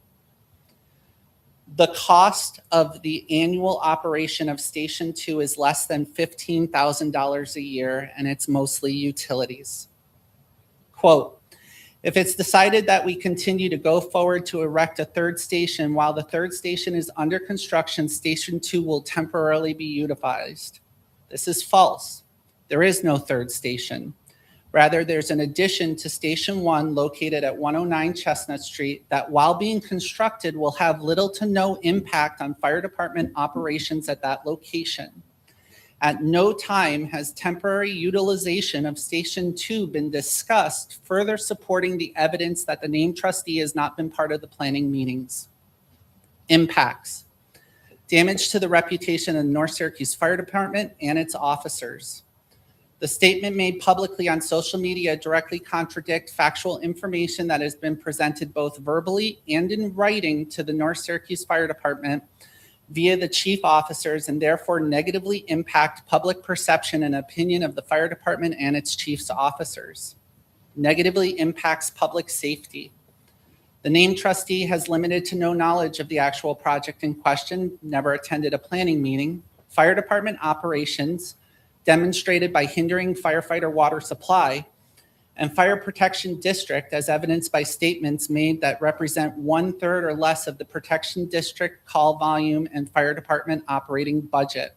The cost of the annual operation of Station 2 is less than $15,000 a year, and it's mostly utilities. Quote, if it's decided that we continue to go forward to erect a third station while the third station is under construction, Station 2 will temporarily be utilized. This is false. There is no third station. Rather, there's an addition to Station 1 located at 109 Chestnut Street that, while being constructed, will have little to no impact on fire department operations at that location. At no time has temporary utilization of Station 2 been discussed, further supporting the evidence that the named trustee has not been part of the planning meetings. Impacts. Damage to the reputation of the North Syracuse Fire Department and its officers. The statement made publicly on social media directly contradicts factual information that has been presented both verbally and in writing to the North Syracuse Fire Department via the chief officers, and therefore negatively impact public perception and opinion of the fire department and its chief's officers. Negatively impacts public safety. The named trustee has limited to no knowledge of the actual project in question, never attended a planning meeting, fire department operations, demonstrated by hindering firefighter water supply, and fire protection district as evidenced by statements made that represent 1/3 or less of the protection district call volume and fire department operating budget.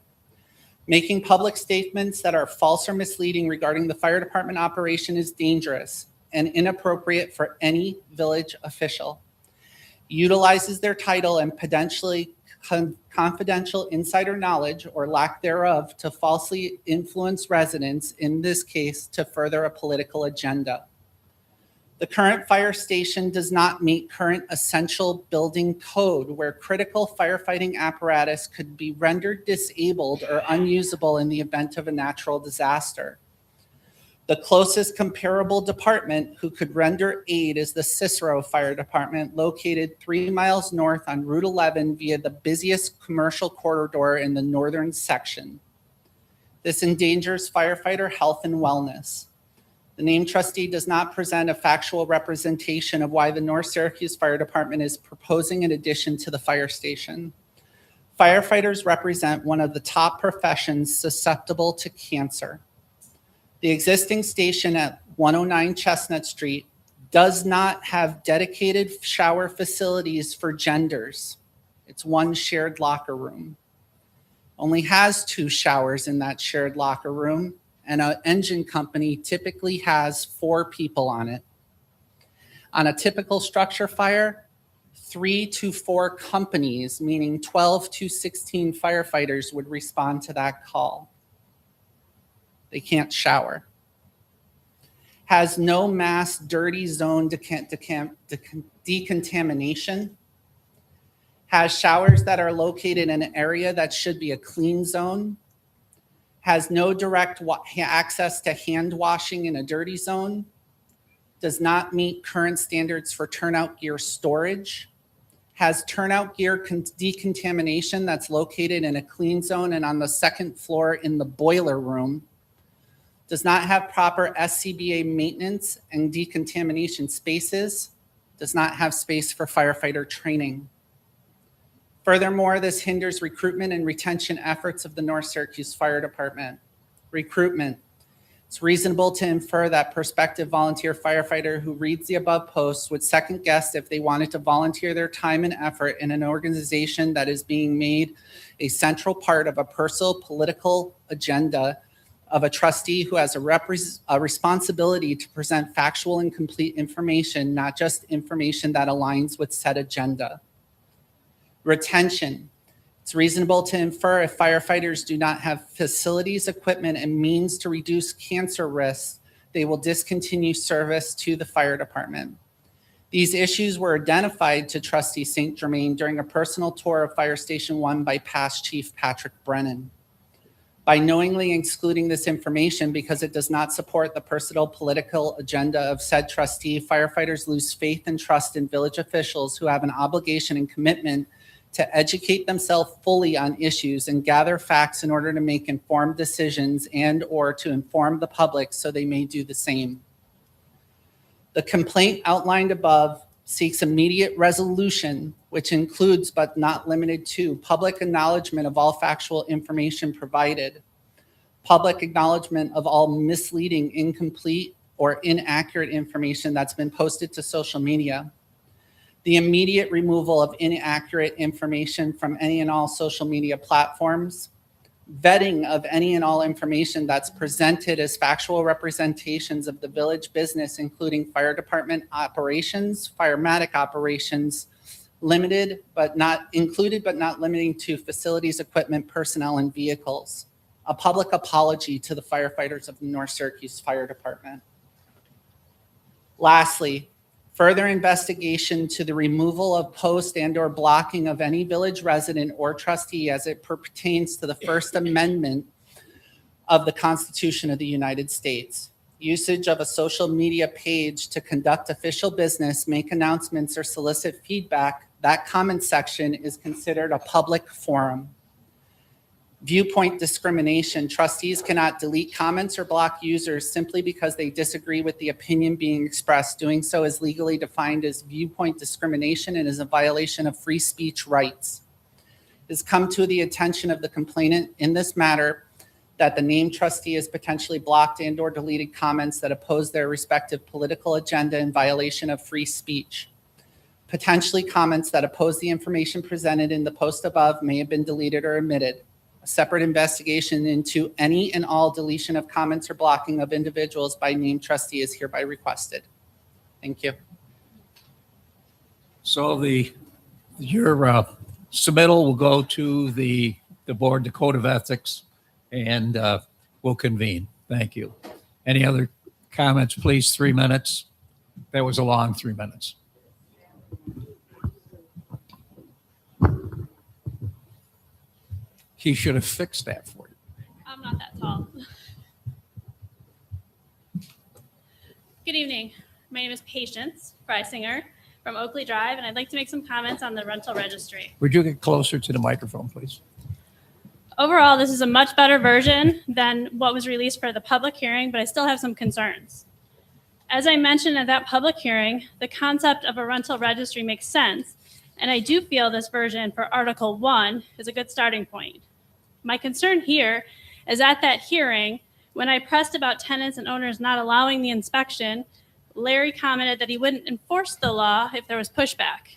Making public statements that are false or misleading regarding the fire department operation is dangerous and inappropriate for any village official. Utilizes their title and potentially confidential insider knowledge or lack thereof to falsely influence residents, in this case, to further a political agenda. The current fire station does not meet current essential building code, where critical firefighting apparatus could be rendered disabled or unusable in the event of a natural disaster. The closest comparable department who could render aid is the Cicero Fire Department, located 3 miles north on Route 11 via the busiest commercial corridor in the northern section. This endangers firefighter health and wellness. The named trustee does not present a factual representation of why the North Syracuse Fire Department is proposing an addition to the fire station. Firefighters represent one of the top professions susceptible to cancer. The existing station at 109 Chestnut Street does not have dedicated shower facilities for genders. It's one shared locker room. Only has 2 showers in that shared locker room, and an engine company typically has 4 people on it. On a typical structure fire, 3 to 4 companies, meaning 12 to 16 firefighters, would respond to that call. They can't shower. Has no mass dirty zone decontamination. Has showers that are located in an area that should be a clean zone. Has no direct access to hand washing in a dirty zone. Does not meet current standards for turnout gear storage. Has turnout gear decontamination that's located in a clean zone and on the 2nd floor in the boiler room. Does not have proper SCBA maintenance and decontamination spaces. Does not have space for firefighter training. Furthermore, this hinders recruitment and retention efforts of the North Syracuse Fire Department. Recruitment. It's reasonable to infer that prospective volunteer firefighter who reads the above posts would second guess if they wanted to volunteer their time and effort in an organization that is being made a central part of a personal political agenda of a trustee who has a responsibility to present factual and complete information, not just information that aligns with said agenda. Retention. It's reasonable to infer if firefighters do not have facilities, equipment, and means to reduce cancer risks, they will discontinue service to the fire department. These issues were identified to Trustee St. Germain during a personal tour of Fire Station 1 by past Chief Patrick Brennan. By knowingly excluding this information because it does not support the personal political agenda of said trustee, firefighters lose faith and trust in village officials who have an obligation and commitment to educate themselves fully on issues and gather facts in order to make informed decisions and or to inform the public so they may do the same. The complaint outlined above seeks immediate resolution, which includes but not limited to public acknowledgement of all factual information provided, public acknowledgement of all misleading, incomplete, or inaccurate information that's been posted to social media, the immediate removal of inaccurate information from any and all social media platforms, vetting of any and all information that's presented as factual representations of the village business, including fire department operations, firematic operations, limited but not included but not limiting to facilities, equipment, personnel, and vehicles. A public apology to the firefighters of the North Syracuse Fire Department. Lastly, further investigation to the removal of post and or blocking of any village resident or trustee as it pertains to the First Amendment of the Constitution of the United States. Usage of a social media page to conduct official business, make announcements, or solicit feedback, that comment section is considered a public forum. Viewpoint discrimination. Trustees cannot delete comments or block users simply because they disagree with the opinion being expressed. Doing so is legally defined as viewpoint discrimination and is a violation of free speech rights. It has come to the attention of the complainant in this matter that the named trustee has potentially blocked and or deleted comments that oppose their respective political agenda in violation of free speech. Potentially comments that oppose the information presented in the post above may have been deleted or omitted. A separate investigation into any and all deletion of comments or blocking of individuals by named trustee is hereby requested. Thank you. So your submittal will go to the board, the Code of Ethics, and we'll convene. Thank you. Any other comments, please? 3 minutes. That was a long 3 minutes. He should have fixed that for you. I'm not that tall. Good evening. My name is Patience Freisinger from Oakley Drive, and I'd like to make some comments on the rental registry. Would you get closer to the microphone, please? Overall, this is a much better version than what was released for the public hearing, but I still have some concerns. As I mentioned at that public hearing, the concept of a rental registry makes sense, and I do feel this version for Article 1 is a good starting point. My concern here is at that hearing, when I pressed about tenants and owners not allowing the inspection, Larry commented that he wouldn't enforce the law if there was pushback.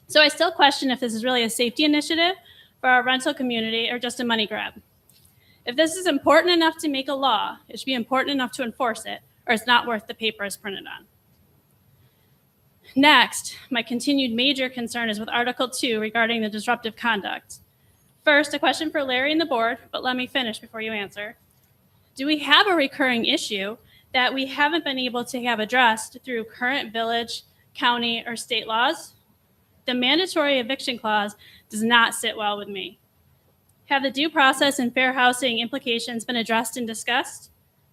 So I still question if this is really a safety initiative for our rental community or just a money grab. If this is important enough to make a law, it should be important enough to enforce it, or it's not worth the paper it's printed on. Next, my continued major concern is with Article 2 regarding the disruptive conduct. First, a question for Larry and the board, but let me finish before you answer. Do we have a recurring issue that we haven't been able to have addressed through current village, county, or state laws? The mandatory eviction clause does not sit well with me. Have the due process and fair housing implications been addressed and discussed?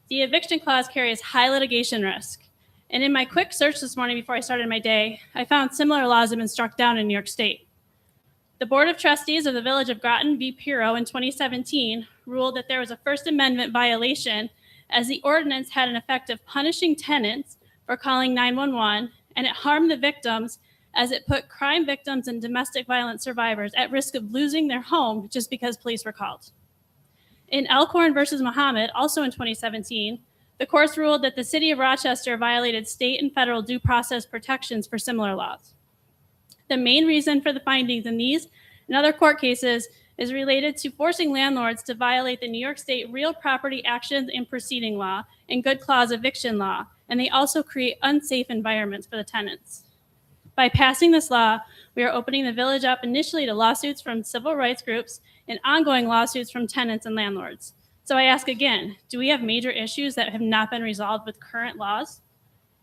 The eviction clause carries high litigation risk. And in my quick search this morning before I started my day, I found similar laws have been struck down in New York State. The Board of Trustees of the Village of Groton v. Pirro in 2017 ruled that there was a First Amendment violation as the ordinance had an effect of punishing tenants for calling 911, and it harmed the victims as it put crime victims and domestic violence survivors at risk of losing their home just because police were called. In Elkhorn versus Muhammad, also in 2017, the courts ruled that the city of Rochester violated state and federal due process protections for similar laws. The main reason for the findings in these and other court cases is related to forcing landlords to violate the New York State Real Property Actions and Proceeding Law and Good Clause Eviction Law, and they also create unsafe environments for the tenants. By passing this law, we are opening the village up initially to lawsuits from civil rights groups and ongoing lawsuits from tenants and landlords. So I ask again, do we have major issues that have not been resolved with current laws?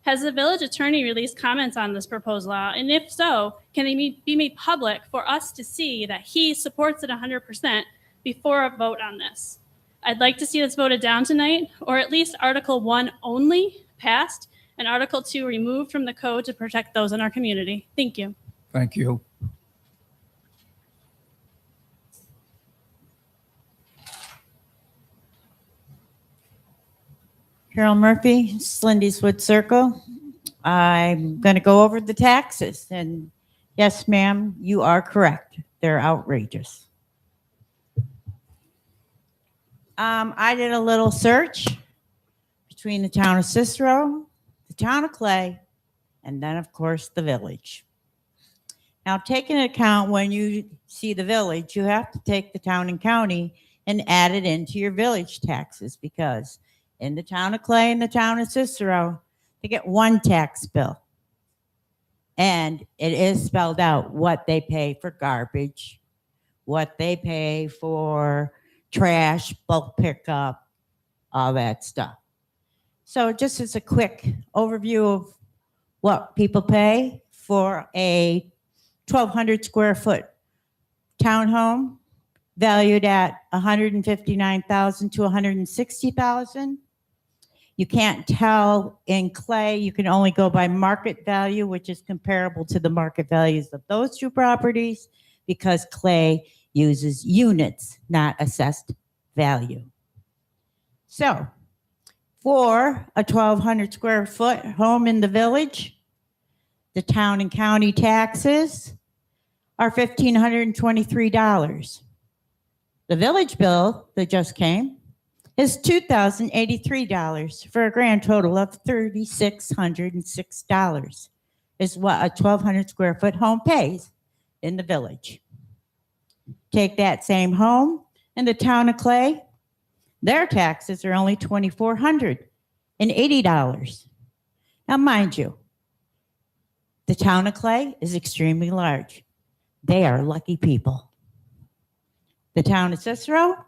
Has the village attorney released comments on this proposed law? And if so, can they be made public for us to see that he supports it 100% before a vote on this? I'd like to see this voted down tonight, or at least Article 1 only passed and Article 2 removed from the code to protect those in our community. Thank you. Thank you. Carol Murphy, Slindy's Wood Circle. I'm going to go over the taxes. And yes, ma'am, you are correct. They're outrageous. I did a little search between the town of Cicero, the town of Clay, and then, of course, the village. Now, take into account when you see the village, you have to take the town and county and add it into your village taxes, because in the town of Clay and the town of Cicero, they get one tax bill. And it is spelled out what they pay for garbage, what they pay for trash, bulk pickup, all that stuff. So just as a quick overview of what people pay for a 1,200 square foot townhome valued at $159,000 to $160,000. You can't tell in Clay, you can only go by market value, which is comparable to the market values of those two properties, because Clay uses units, not assessed value. So for a 1,200 square foot home in the village, the town and county taxes are $1,523. The village bill that just came is $2,083 for a grand total of $3,606 is what a 1,200 square foot home pays in the village. Take that same home in the town of Clay, their taxes are only $2,480. Now, mind you, the town of Clay is extremely large. They are lucky people. The town of Cicero,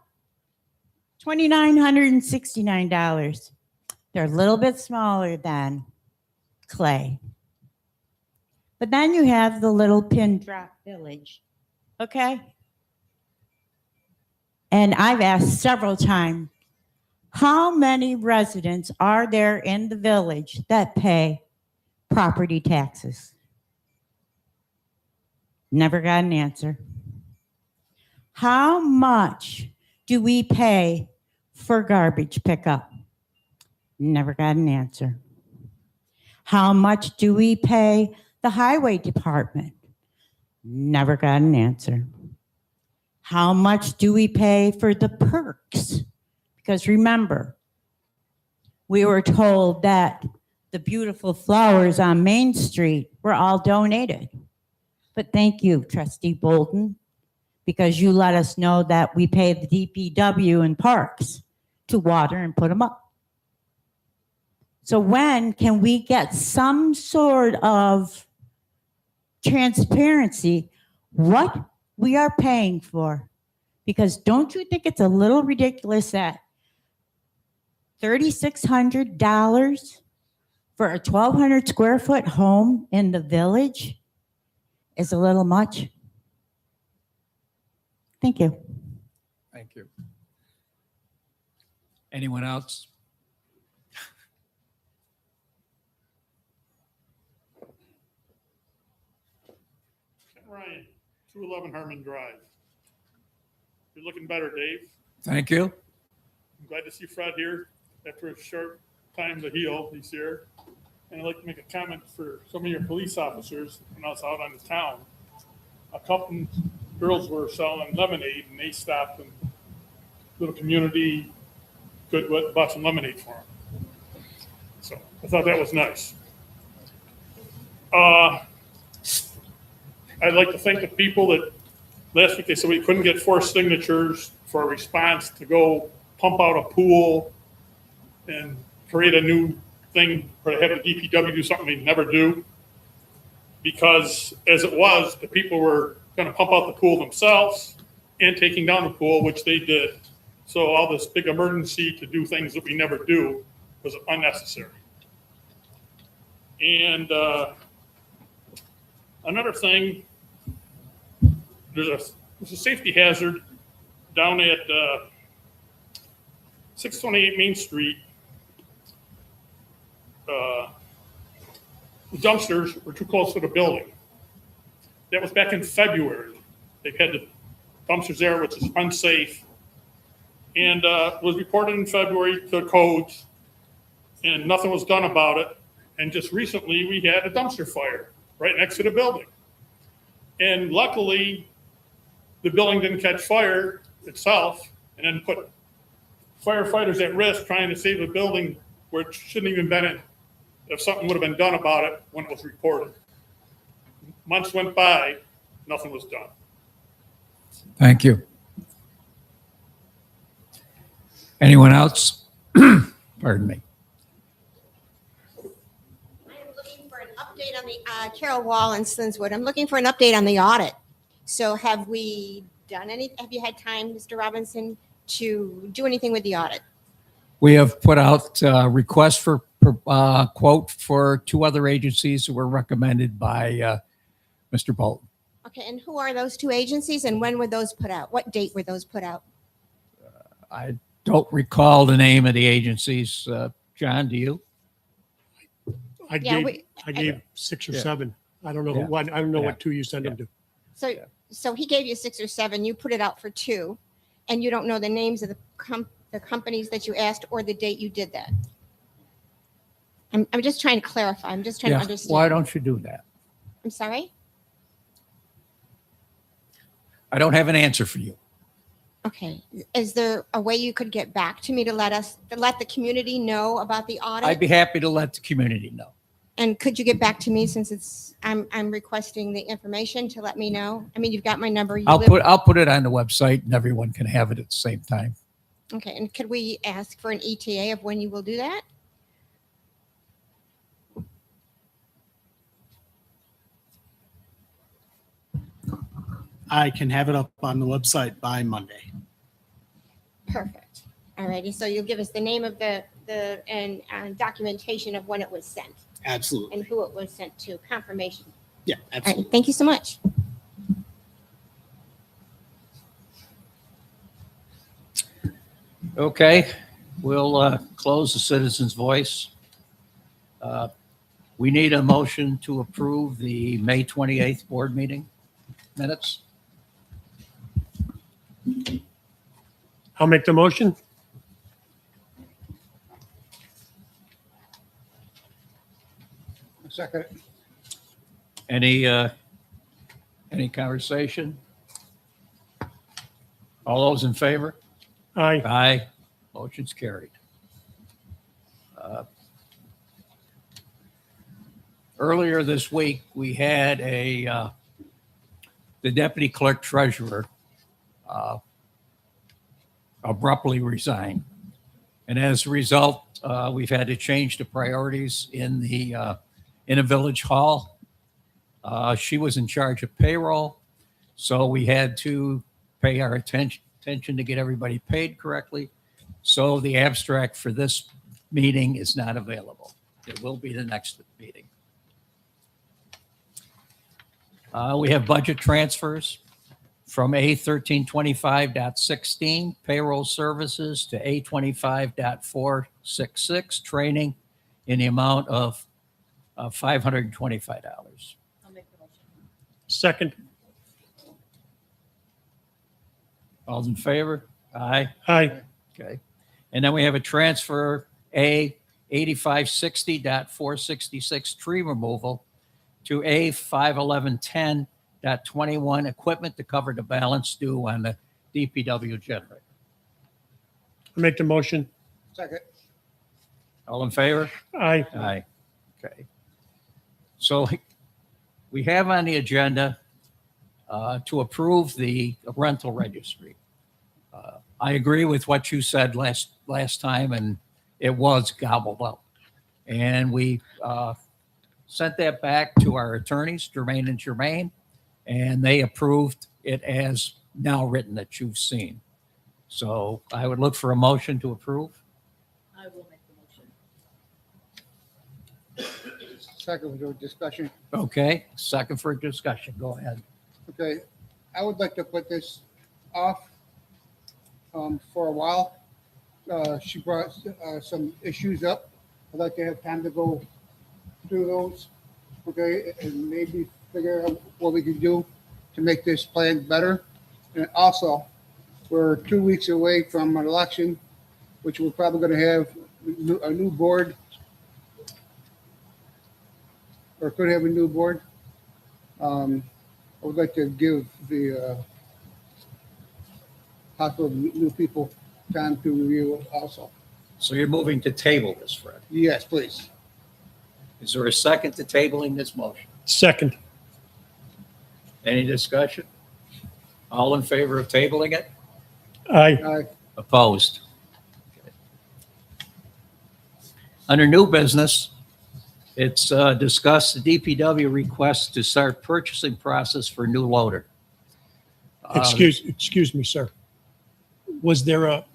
$2,969. They're a little bit smaller than Clay. But then you have the little pin drop village, okay? And I've asked several times How many residents are there in the village that pay property taxes? Never got an answer. How much do we pay for garbage pickup? Never got an answer. How much do we pay the highway department? Never got an answer. How much do we pay for the perks? Because remember, we were told that the beautiful flowers on Main Street were all donated. But thank you, Trustee Bolden, because you let us know that we pay the DPW and parks to water and put them up. So when can we get some sort of transparency what we are paying for? Because don't you think it's a little ridiculous that $3,600 for a 1,200 square foot home in the village is a little much? Thank you. Thank you. Anyone else? Ryan, 211 Harmon Drive. You're looking better, Dave. Thank you. I'm glad to see Fred here after a short time to heal. He's here. And I'd like to make a comment for some of your police officers when I was out on the town. A couple girls were selling lemonade and they stopped and little community good bought some lemonade for them. So I thought that was nice. I'd like to thank the people that last week they said we couldn't get 4 signatures for a response to go pump out a pool and create a new thing or have the DPW do something they never do. Because as it was, the people were going to pump out the pool themselves and taking down the pool, which they did. So all this big emergency to do things that we never do was unnecessary. And another thing, there's a safety hazard down at 628 Main Street. The dumpsters were too close to the building. That was back in February. They've had the dumpsters there, which is unsafe. And it was reported in February to codes, and nothing was done about it. And just recently, we had a dumpster fire right next to the building. And luckily, the building didn't catch fire itself and then put firefighters at risk trying to save a building where it shouldn't even been in if something would have been done about it when it was reported. Months went by, nothing was done. Thank you. Anyone else? Pardon me. I'm looking for an update on the Carol Wall and Slinswood. I'm looking for an update on the audit. So have we done any, have you had time, Mr. Robinson, to do anything with the audit? We have put out requests for quote for 2 other agencies that were recommended by Mr. Bolton. Okay, and who are those 2 agencies and when were those put out? What date were those put out? I don't recall the name of the agencies. John, do you? I gave 6 or 7. I don't know Yeah. what. I don't know Yeah. what 2 you sent them to. So he gave you 6 or 7, you put it out for 2, and you don't know the names of the companies that you asked or the date you did that? I'm just trying to clarify. I'm just trying to understand. Why don't you do that? I'm sorry? I don't have an answer for you. Okay. Is there a way you could get back to me to let the community know about the audit? I'd be happy to let the community know. And could you get back to me since I'm requesting the information to let me know? I mean, you've got my number. I'll put it on the website and everyone can have it at the same time. Okay. And could we ask for an ETA of when you will do that? I can have it up on the website by Monday. Perfect. All righty. So you'll give us the name of the documentation of when it was sent Absolutely. and who it was sent to, confirmation. Yeah, All absolutely. right. Thank you so much. Okay. We'll close the citizens' voice. We need a motion to approve the May 28th board meeting minutes. I'll make the motion. Second. Any conversation? All those in favor? Aye. Aye. Motion's carried. Earlier this week, we had the deputy clerk treasurer abruptly resign. And as a result, we've had to change the priorities in a village hall. She was in charge of payroll, so we had to pay our attention to get everybody paid correctly. So the abstract for this meeting is not available. It will be the next meeting. We have budget transfers from A1325.16 payroll services to A25.466 training in the amount of $525. Second. All's in favor? Aye. Aye. Okay. And then we have a transfer A8560.466 tree removal to A51110.21 equipment to cover the balance due on the DPW generator. I'll make the motion. Second. All in favor? Aye. Aye. Okay. So we have on the agenda to approve the rental registry. I agree with what you said last time, and it was gobbled up. And we sent that back to our attorneys, Germain and Germain, and they approved it as now written that you've seen. So I would look for a motion to approve. I will make the motion. Second, for discussion. Okay, second for discussion. Go ahead. Okay, I would like to put this off for a while. She brought some issues up. I'd like to have time to go through those, okay, and maybe figure out what we can do to make this plan better. And also, we're 2 weeks away from an election, which we're probably going to have a new board, or could have a new board. I would like to give the possible new people time to review it also. So you're moving to table this, Fred. Yes, please. Is there a second to tabling this motion? Second. Any discussion? All in favor of tabling it? Aye. Aye. Opposed? Okay. Under new business, it's discussed the DPW request to start purchasing process for new loader. Excuse me, sir. Was there a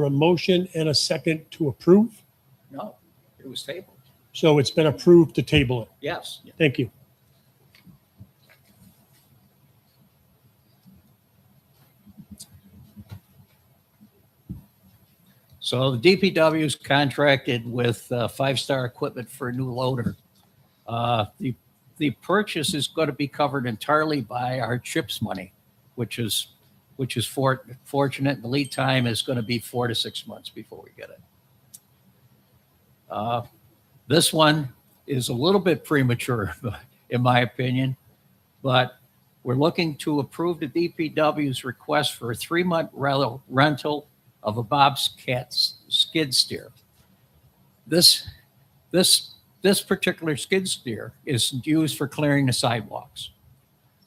motion and a second to approve? No, it was tabled. So it's been approved to table it. Yes. Thank you. So the DPW is contracted with Five Star Equipment for a new loader. The purchase is going to be covered entirely by our CHIPS money, which is fortunate. The lead time is going to be 4 to 6 months before we get it. This one is a little bit premature, in my opinion, but we're looking to approve the DPW's request for a 3-month rental of a Bobcat skid steer. This particular skid steer is used for clearing the sidewalks.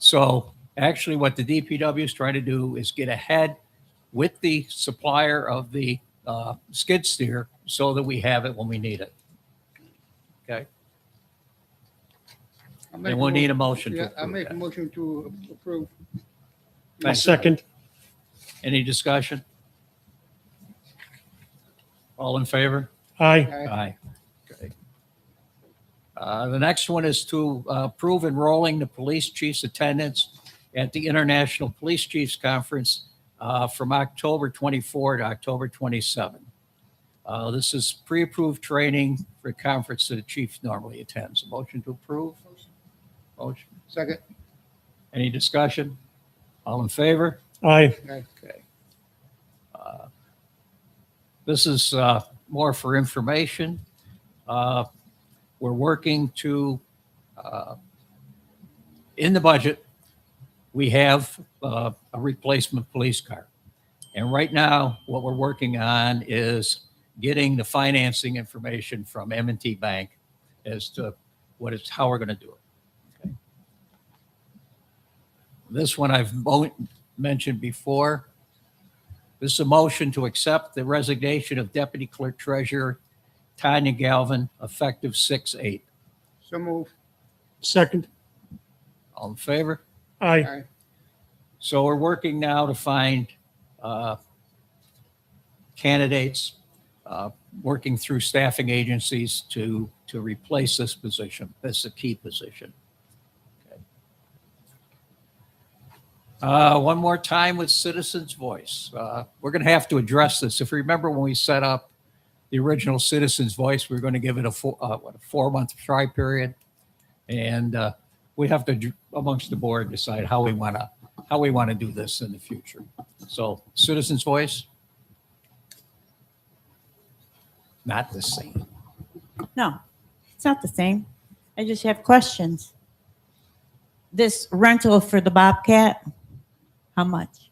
So actually what the DPW is trying to do is get ahead with the supplier of the skid steer so that we have it when we need it. Okay. And we'll need a motion to Yeah, approve I'll make a that. motion to approve. A second. Any discussion? All in favor? Aye. Aye. Okay. The next one is to approve enrolling the police chief's attendance at the International Police Chiefs Conference from October 24 to October 27. This is pre-approved training for a conference that the chief normally attends. A motion to approve? Motion. Second. Any discussion? All in favor? Aye. Okay. This is more for information. We're working to, in the budget, we have a replacement police car. And right now, what we're working on is getting the financing information from M&T Bank as to how we're going to do it. Okay. This one I've mentioned before. This is a motion to accept the resignation of Deputy Clerk Treasurer Tanya Galvin, effective 6/8. So move. Second. All in favor? Aye. Aye. So we're working now to find candidates, working through staffing agencies to replace this position. This is a key position. Okay. One more time with Citizens' Voice. We're going to have to address this. If you remember when we set up the original Citizens' Voice, we were going to give it a 4-month try period. And we have to, amongst the board, decide how we want to do this in the future. So Citizens' Voice? Not the same. No, it's not the same. I just have questions. This rental for the Bobcat, how much?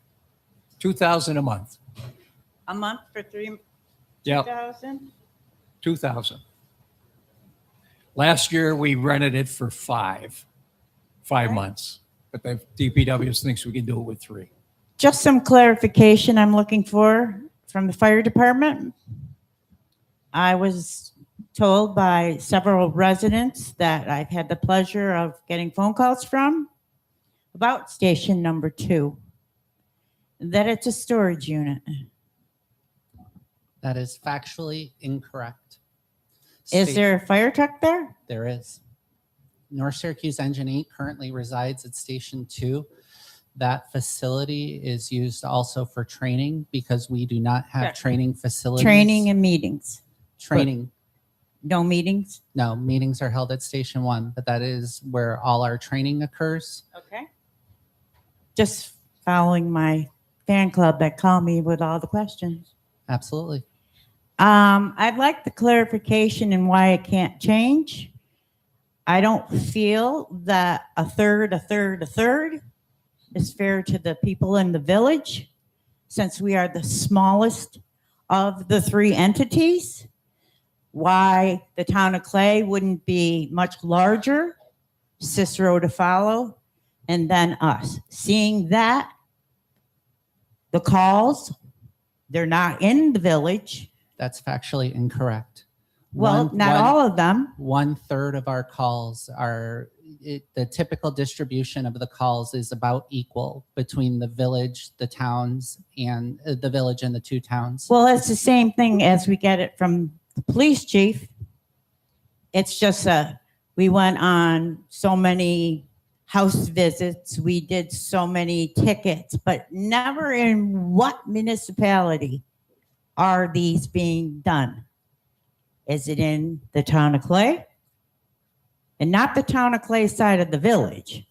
$2,000 a month. A month for Yep, 2,000? $2,000. Last year we rented it for five months, but the DPW thinks we can do it with 3. Just some clarification I'm looking for from the fire department. I was told by several residents that I've had the pleasure of getting phone calls from about station number 2, that it's a storage unit. That is factually incorrect. Is there a fire truck there? There is. North Syracuse Engine 8 currently resides at Station 2. That facility is used also for training because we do not have Correct. training facilities. Training and meetings. Training. No meetings? No, meetings are held at Station 1, but that is where all our training occurs. Okay. Just following my fan club that called me with all the questions. Absolutely. I'd like the clarification in why it can't change. I don't feel that a third is fair to the people in the village, since we are the smallest of the 3 entities. Why the town of Clay wouldn't be much larger, Cicero to follow, and then us. Seeing that, the calls, they're not in the village. That's factually incorrect. Well, not all of them. 1/3 of our calls are, the typical distribution of the calls is about equal between the village, the towns, and the village and the 2 towns. Well, it's the same thing as we get it from the police chief. It's just we went on so many house visits, we did so many tickets, but never in what municipality are these being done? Is it in the town of Clay? And not the town of Clay side of the village,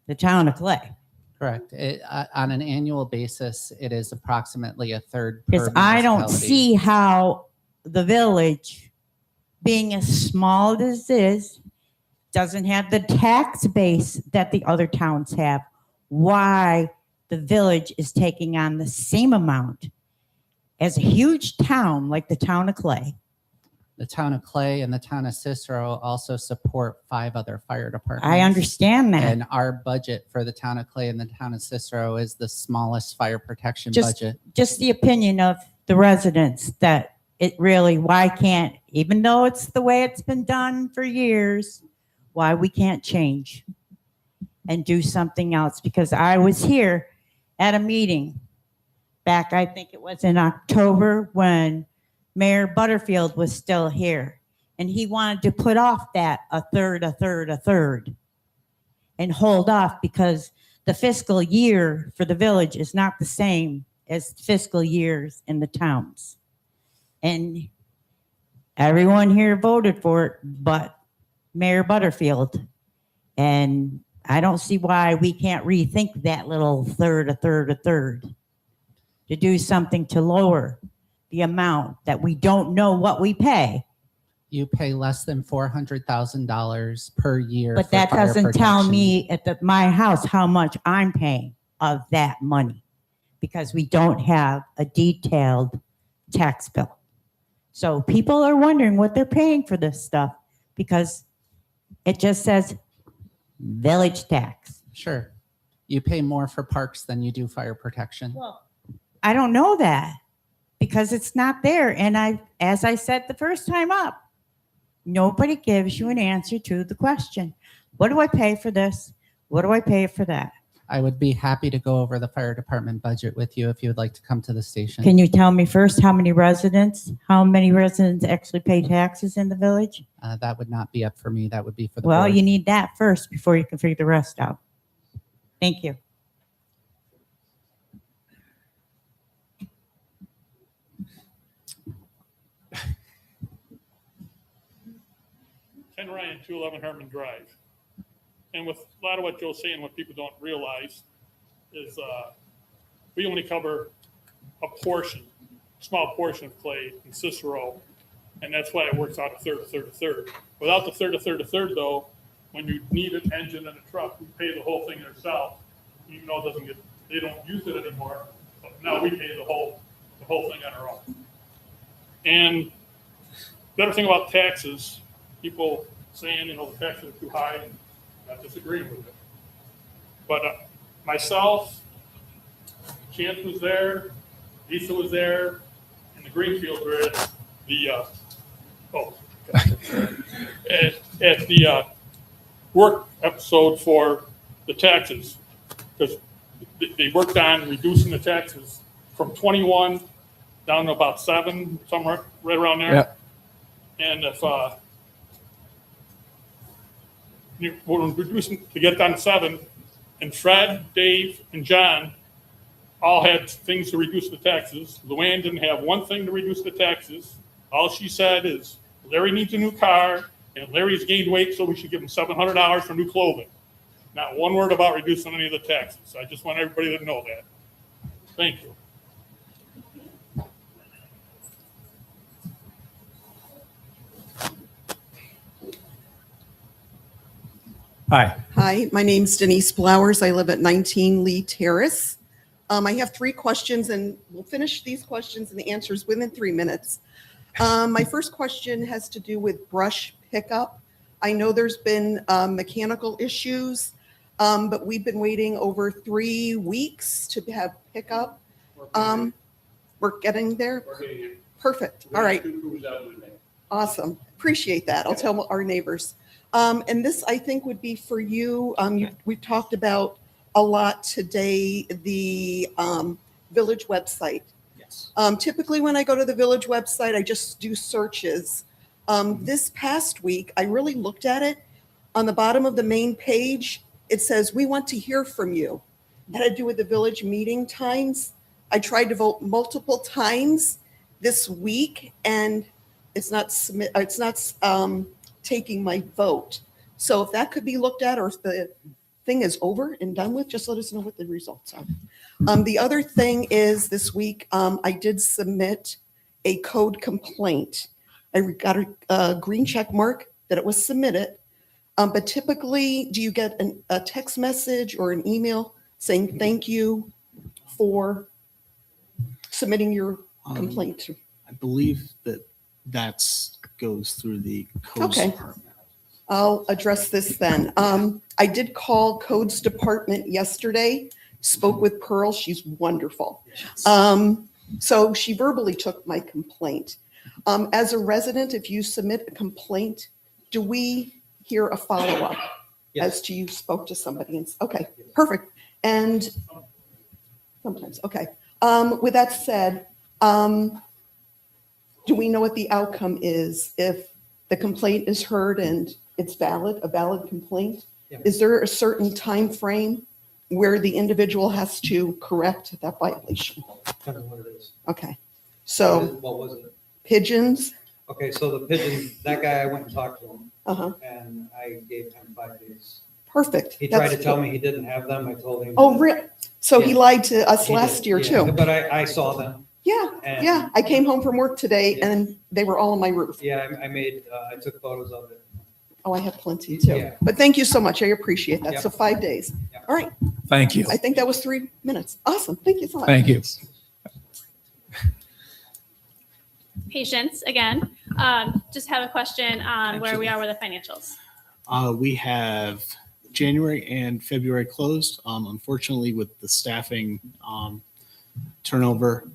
the town of Clay. Correct. On an annual basis, it is approximately a third. Because I don't see how the village, being as small as it is, doesn't have the tax base that the other towns have. Why the village is taking on the same amount as a huge town like the town of Clay. The town of Clay and the town of Cicero also support 5 other fire departments. I understand that. And our budget for the town of Clay and the town of Cicero is the smallest fire protection Just- budget. Just the opinion of the residents that it really, why can't, even though it's the way it's been done for years, why we can't change and do something else. Because I was here at a meeting back, I think it was in October, when Mayor Butterfield was still here. And he wanted to put off that a third, and hold off because the fiscal year for the village is not the same as fiscal years in the towns. And everyone here voted for it, but Mayor Butterfield. And I don't see why we can't rethink that little third to do something to lower the amount that we don't know what we pay. You pay less than $400,000 per year. But for that fire doesn't tell protection. me at my house how much I'm paying of that money because we don't have a detailed tax bill. So people are wondering what they're paying for this stuff because it just says village tax. Sure. You pay more for parks than you do fire protection. Well, I don't know that because it's not there. And as I said the first time up, nobody gives you an answer to the question. What do I pay for this? What do I pay for that? I would be happy to go over the fire department budget with you if you would like to come to the station. Can you tell me first how many residents actually pay taxes in the village? That would not be up for me. That would be for the Well, board. you need that first before you can figure the rest out. Thank you. Ken Ryan, 211 Herman Drive. And with a lot of what Joe's saying, what people don't realize is we only cover a portion, small portion of Clay and Cicero, and that's why it works out a third. Without the third, though, when you need an engine and a truck, we pay the whole thing ourselves, even though they don't use it anymore. But now we pay the whole thing on our own. And the other thing about taxes, people saying, the taxes are too high, and not disagreeing with it. But myself, Chance was there, Lisa was there, and the Greenfields were at the at the work episode for the taxes, because they worked on reducing the taxes from 21 down to about 7, somewhere right around there. Yeah. And if we're reducing to get down to 7, and Fred, Dave, and John all had things to reduce the taxes. Luann didn't have one thing to reduce the taxes. All she said is, Larry needs a new car, and Larry's gained weight, so we should give him $700 for new clothing. Not one word about reducing any of the taxes. I just want everybody to know that. Thank you. Hi, my name's Denise Blowers. I live at 19 Lee Terrace. I have 3 questions, and we'll finish these questions and the answers within 3 minutes. My first question has to do with brush pickup. I know there's been mechanical issues, but we've been waiting over 3 weeks to have pickup. We're getting there? Perfect. All right. Awesome. Appreciate that. I'll tell our neighbors. And this, I think, would be for you. We've talked about a lot today, the village website. Yes. Typically, when I go to the village website, I just do searches. This past week, I really looked at it. On the bottom of the main page, it says, "We want to hear from you." It had to do with the village meeting times. I tried to vote multiple times this week, and it's not taking my vote. So if that could be looked at, or if the thing is over and done with, just let us know what the results are. The other thing is this week, I did submit a code complaint. I got a green check mark that it was submitted. But typically, do you get a text message or an email saying thank you for submitting your complaint? I believe that goes through the codes Okay. department. I'll address this then. I did call codes department yesterday, spoke with Pearl. She's wonderful. So she verbally took my complaint. As a resident, if you submit a complaint, do we hear a follow-up as to you spoke to somebody? Okay, perfect. And sometimes, okay. With that said, do we know what the outcome is if the complaint is heard and it's valid, a valid complaint? Yeah. Is there a certain time frame where the individual has to correct that violation? Tell me what it is. Okay, so What was it? pigeons. Okay, so the pigeon, that guy, I went and talked to him Uh-huh. and I gave him 5 days. Perfect. He tried That's to tell good. me he didn't have them. I told him. Oh, really? So he Yeah. lied to us He last did, year yeah. too. But I saw them. Yeah, And- yeah. I came home from work today Yeah. and they were all on my roof. Yeah, I took photos of it. Oh, I have plenty too. Yeah. But thank you so much. I appreciate that. Yep. So 5 days. Yep. All right. Thank you. I think that was 3 minutes. Awesome. Thank you so much. Thank you. Patience again. Just have a question on where we are with the financials. We have January and February closed. Unfortunately, with the staffing turnover,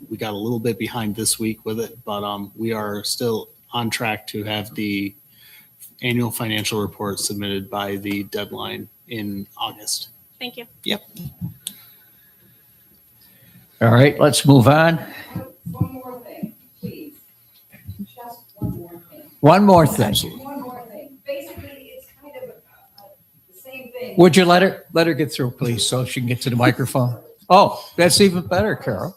we got a little bit behind this week with it, but we are still on track to have the annual financial report submitted by the deadline in August. Thank you. Yep. All right, let's move on. One more thing, please. Just one more thing. One more thing. One more thing. Basically, it's kind of the same thing. Would you let her get through, please, so she can get to the microphone? Oh, that's even better, Carol.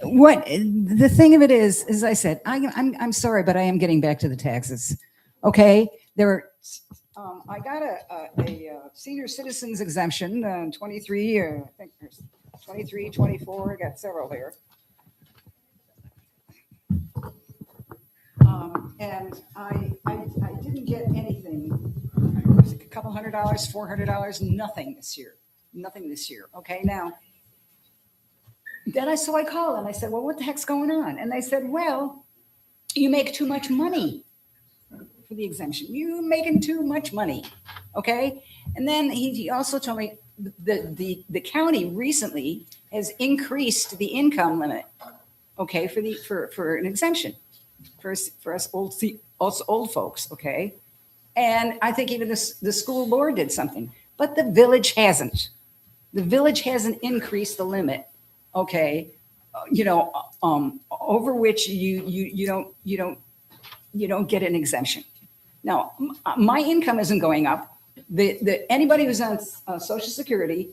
What the thing of it is, as I said, I'm sorry, but I am getting back to the taxes. Okay, I got a senior citizens exemption, 23, I think there's 23, 24, I got several here. And I didn't get anything. It was a couple $100, $400, nothing this year. Nothing this year. Okay, now. Then I called and I said, well, what the heck's going on? And they said, well, you make too much money for the exemption. You're making too much money. Okay. And then he also told me the county recently has increased the income limit. Okay. For an exemption for us old folks. Okay. And I think even the school board did something, but the village hasn't. The village hasn't increased the limit. Okay, over which you don't get an exemption. Now, my income isn't going up. Anybody who's on Social Security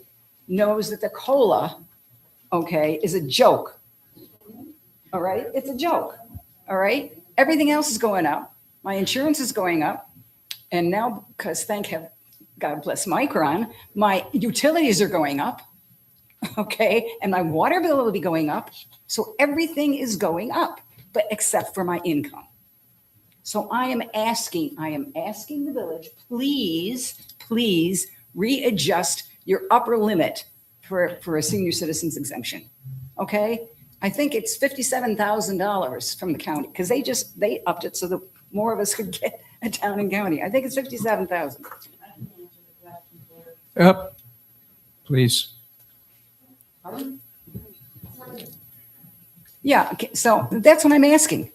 knows that the COLA, okay, is a joke. All right, it's a joke. All right, everything else is going up. My insurance is going up, and now because God bless Micron, my utilities are going up. Okay, and my water bill will be going up. So everything is going up, but except for my income. So I am asking the village, please readjust your upper limit for a senior citizens exemption. Okay, I think it's $57,000 from the county because they upped it so that more of us could get a town and county. I think it's $57,000. Yep. Please. Yeah, okay, so that's what I'm asking.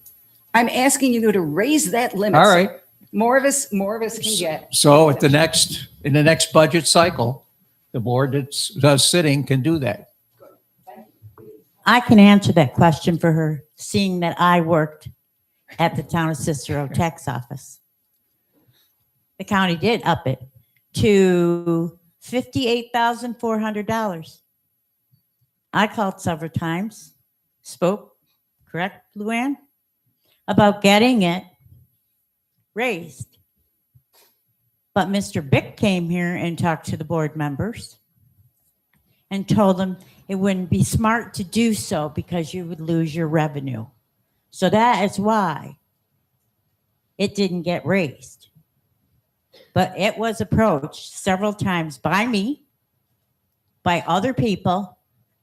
I'm asking you to raise that limit. All so right. More of us can get. So in the next budget cycle, the board that's sitting can do that. I can answer that question for her, seeing that I worked at the town of Cicero tax office. The county did up it to $58,400. I called several times, spoke, correct, Luann, about getting it raised. But Mr. Bick came here and talked to the board members and told them it wouldn't be smart to do so because you would lose your revenue. So that is why it didn't get raised. But it was approached several times by me, by other people,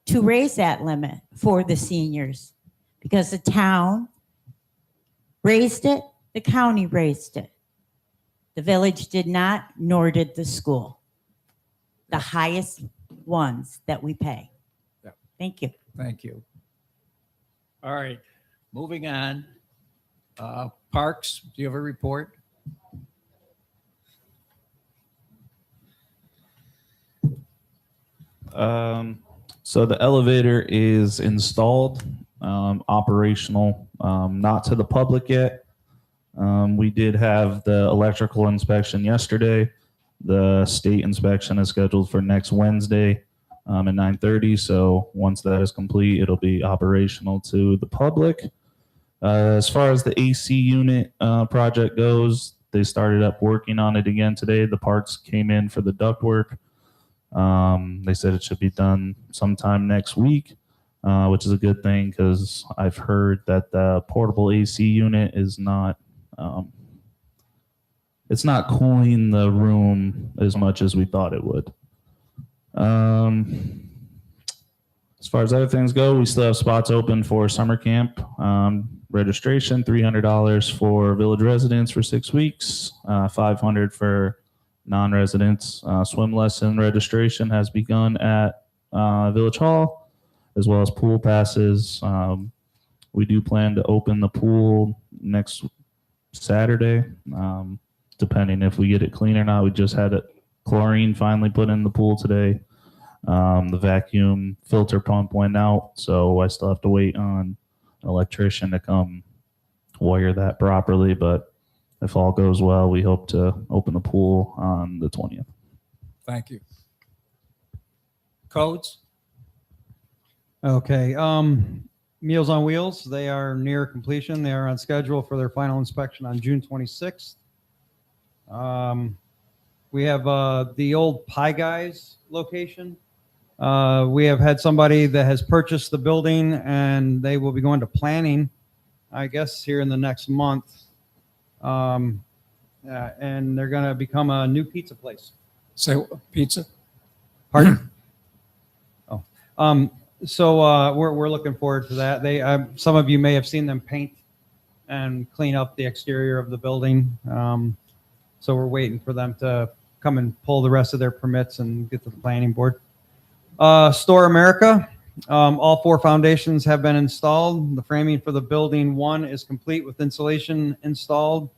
to raise that limit for the seniors because the town raised it, the county raised it. The village did not, nor did the school. The highest ones that we pay. Yeah. Thank you. Thank you. All right, moving on. Parks, do you have a report? So the elevator is installed, operational, not to the public yet. We did have the electrical inspection yesterday. The state inspection is scheduled for next Wednesday. at 9:30. So once that is complete, it'll be operational to the public. As far as the AC unit project goes, they started up working on it again today. The parts came in for the ductwork. They said it should be done sometime next week, which is a good thing because I've heard that the portable AC unit is not, it's not cooling the room as much as we thought it would. As far as other things go, we still have spots open for summer camp. Registration, $300 for village residents for 6 weeks, $500 for non-residents. Swim lesson registration has begun at Village Hall, as well as pool passes. We do plan to open the pool next Saturday, depending if we get it clean or not. We just had chlorine finally put in the pool today. The vacuum filter pump went out, so I still have to wait on an electrician to come wire that properly. But if all goes well, we hope to open the pool on the 20th. Thank you. Codes? Okay, Meals on Wheels, they are near completion. They are on schedule for their final inspection on June 26th. We have the old Pie Guys location. We have had somebody that has purchased the building, and they will be going to planning, I guess, here in the next month. And they're going to become a new pizza place. Say pizza? Pardon? So we're looking forward to that. They some of you may have seen them paint and clean up the exterior of the building. So we're waiting for them to come and pull the rest of their permits and get to the planning board. Store America, all 4 foundations have been installed. The framing for the building 1 is complete with insulation installed.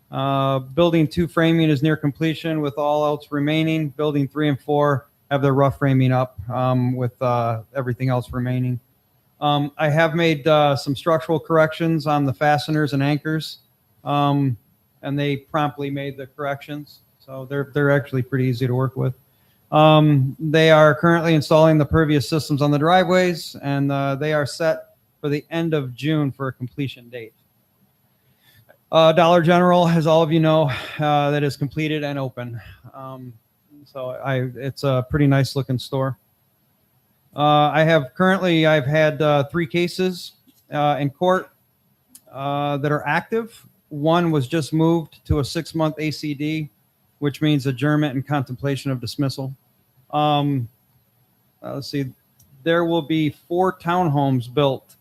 Building 2 framing is near completion with all else remaining. Building 3 and 4 have their rough framing up with everything else remaining. I have made some structural corrections on the fasteners and anchors, and they promptly made the corrections. So they're actually pretty easy to work with. They are currently installing the pervious systems on the driveways, and they are set for the end of June for a completion date. Dollar General, as all of you know, that is completed and open. So it's a pretty nice looking store. I've had 3 cases in court that are active. One was just moved to a 6-month ACD, which means adjournment and contemplation of dismissal. Let's see, there will be 4 townhomes built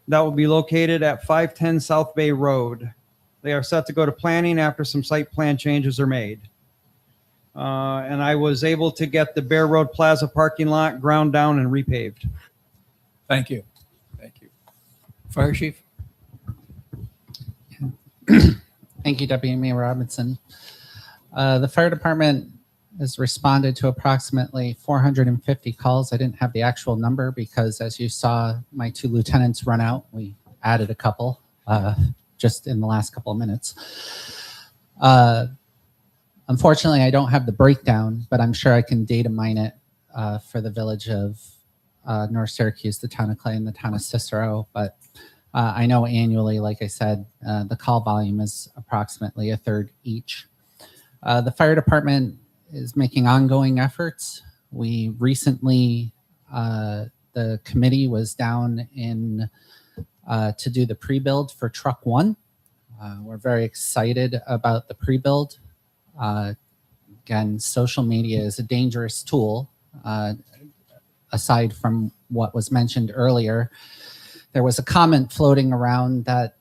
that will be located at 510 South Bay Road. They are set to go to planning after some site plan changes are made. And I was able to get the Bear Road Plaza parking lot ground down and repaved. Thank you. Thank you. Fire Chief? Thank you, Deputy Mayor Robinson. The fire department has responded to approximately 450 calls. I didn't have the actual number because, as you saw, my 2 lieutenants run out. We added a couple just in the last couple of minutes. Unfortunately, I don't have the breakdown, but I'm sure I can data mine it for the village of North Syracuse, the town of Clay, and the town of Cicero. But I know annually, like I said, the call volume is approximately 1/3 each. The fire department is making ongoing efforts. We recently, the committee was down in to do the pre-build for truck 1. We're very excited about the pre-build. Again, social media is a dangerous tool. Aside from what was mentioned earlier, there was a comment floating around that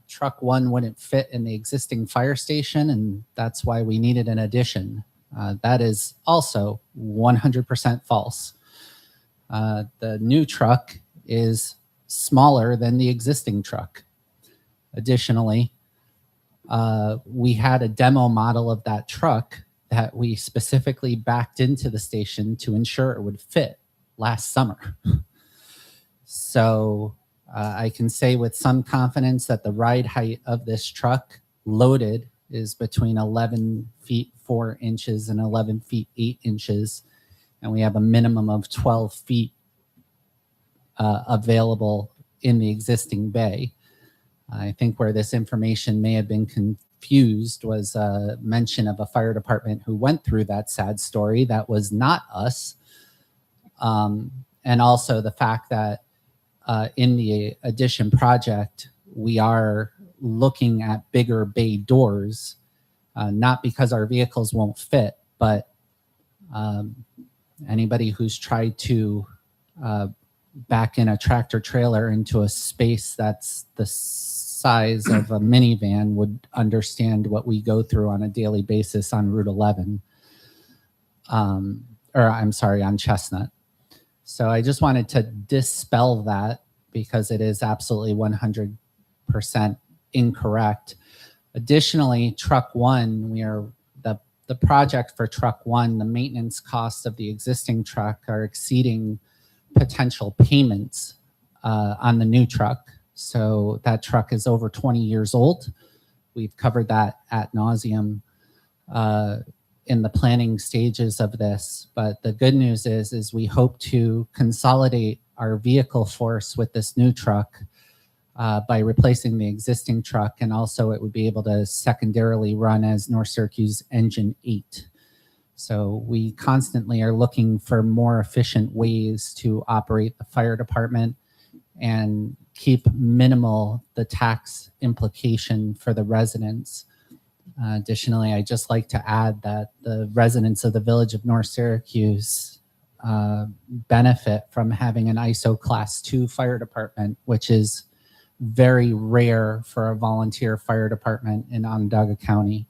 truck 1 wouldn't fit in the existing fire station, and that's why we needed an addition. That is also 100% false. The new truck is smaller than the existing truck. Additionally, we had a demo model of that truck that we specifically backed into the station to ensure it would fit last summer. So I can say with some confidence that the ride height of this truck loaded is between 11 feet 4 inches and 11 feet 8 inches. and we have a minimum of 12 feet available in the existing bay. I think where this information may have been confused was a mention of a fire department who went through that sad story. That was not us. And also the fact that in the addition project, we are looking at bigger bay doors, not because our vehicles won't fit, but anybody who's tried to back in a tractor trailer into a space that's the size of a minivan would understand what we go through on a daily basis on Route 11. Or I'm sorry, on Chestnut. So I just wanted to dispel that because it is absolutely 100% incorrect. Additionally, Truck 1, the project for Truck 1, the maintenance costs of the existing truck are exceeding potential payments on the new truck. So that truck is over 20 years old. We've covered that ad nauseum in the planning stages of this. But the good news is we hope to consolidate our vehicle force with this new truck by replacing the existing truck. And also it would be able to secondarily run as North Syracuse Engine 8. So we constantly are looking for more efficient ways to operate the fire department and keep minimal the tax implication for the residents. Additionally, I'd just like to add that the residents of the Village of North Syracuse benefit from having an ISO Class 2 fire department, which is very rare for a volunteer fire department in Onondaga County.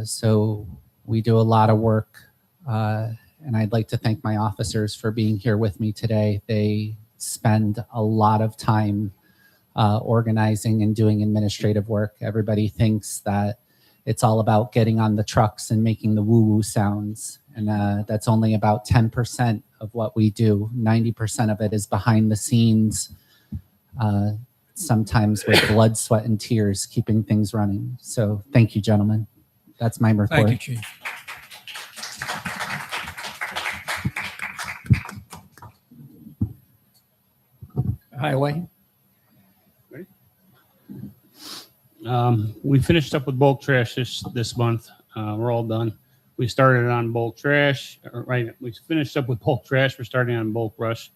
So we do a lot of work, and I'd like to thank my officers for being here with me today. They spend a lot of time organizing and doing administrative work. Everybody thinks that it's all about getting on the trucks and making the woo-woo sounds, and that's only about 10% of what we do. 90% of it is behind the scenes, sometimes with blood, sweat, and tears, keeping things running. So thank you, gentlemen. That's my report. Thank you, Chief. Highway. We finished up with bulk trash this month. We're all done. We started on bulk trash, right? We finished up with bulk trash. We're starting on bulk brush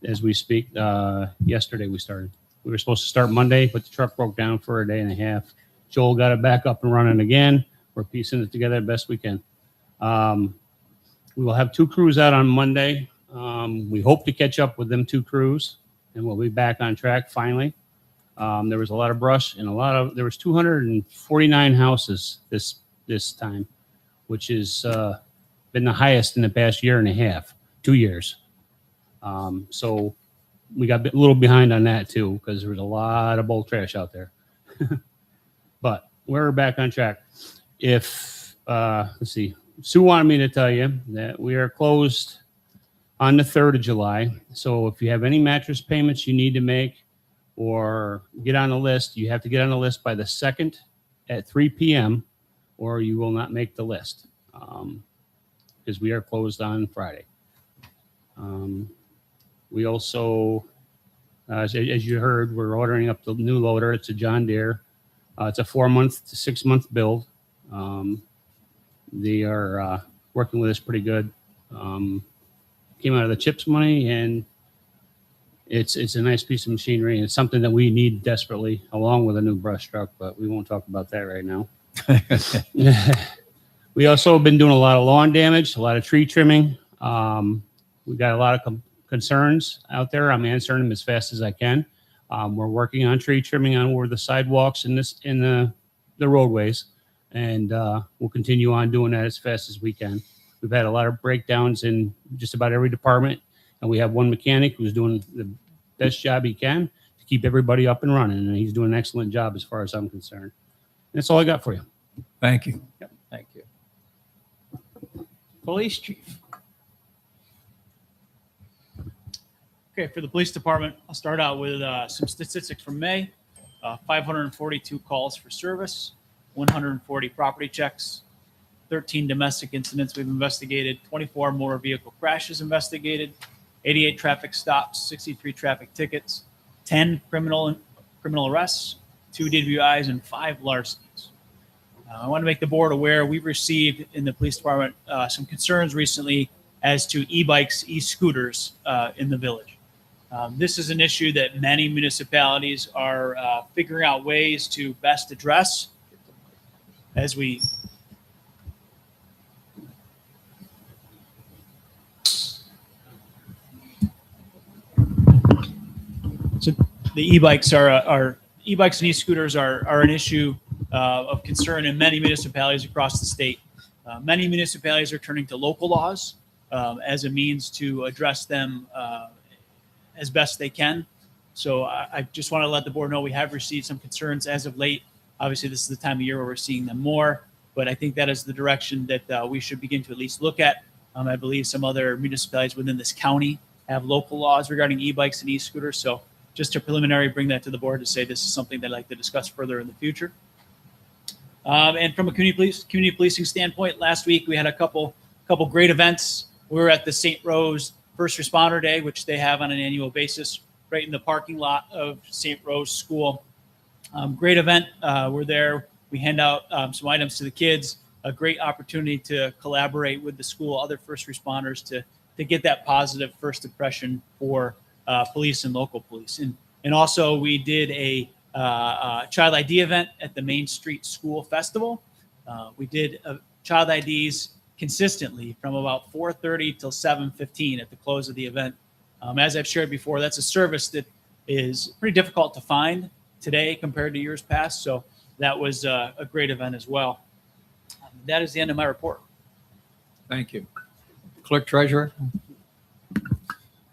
as we speak. Yesterday we started. We were supposed to start Monday, but the truck broke down for a day and a half. Joel got it back up and running again. We're piecing it together the best we can. We will have 2 crews out on Monday. We hope to catch up with them 2 crews, and we'll be back on track finally. There was a lot of brush and there was 249 houses this time, which has been the highest in the past year and a half, 2 years. So we got a little behind on that too, because there was a lot of bulk trash out there. But we're back on track. Let's see, Sue wanted me to tell you that we are closed on the 3rd of July. So if you have any mattress payments you need to make or get on the list, you have to get on the list by the 2nd at 3 p.m. or you will not make the list, because we are closed on Friday. We also, as you heard, we're ordering up the new loader. It's a John Deere. It's a 4-month to 6-month build. They are working with us pretty good. Came out of the CHIPS money, and it's a nice piece of machinery. It's something that we need desperately, along with a new brush truck, but we won't talk about that right now. We also have been doing a lot of lawn damage, a lot of tree trimming. We got a lot of concerns out there. I'm answering them as fast as I can. We're working on tree trimming on over the sidewalks in the roadways, and we'll continue on doing that as fast as we can. We've had a lot of breakdowns in just about every department, and we have one mechanic who's doing the best job he can to keep everybody up and running, and he's doing an excellent job as far as I'm concerned. And that's all I got for you. Thank you. Yep. Thank you. Police Chief. Okay, for the police department, I'll start out with some statistics from May. 542 calls for service, 140 property checks, 13 domestic incidents we've investigated, 24 motor vehicle crashes investigated, 88 traffic stops, 63 traffic tickets, 10 criminal arrests, 2 DWIs, and 5 larcenies. I want to make the board aware we've received in the police department some concerns recently as to e-bikes, e-scooters in the village. This is an issue that many municipalities are figuring out ways to best address as we So the e-bikes e-bikes and e-scooters are an issue of concern in many municipalities across the state. Many municipalities are turning to local laws as a means to address them as best they can. So I just want to let the board know we have received some concerns as of late. Obviously, this is the time of year where we're seeing them more, but I think that is the direction that we should begin to at least look at. I believe some other municipalities within this county have local laws regarding e-bikes and e-scooters. So just a preliminary, bring that to the board to say this is something they'd like to discuss further in the future. And from a community policing standpoint, last week we had a couple great events. We were at the St. Rose First Responder Day, which they have on an annual basis, right in the parking lot of St. Rose School. Great event. We're there. We hand out some items to the kids. A great opportunity to collaborate with the school, other first responders to get that positive first impression for police and local police. And also we did a child ID event at the Main Street School Festival. We did child IDs consistently from about 4:30 till 7:15 at the close of the event. As I've shared before, that's a service that is pretty difficult to find today compared to years past. So that was a great event as well. That is the end of my report. Thank you. Clerk Treasurer?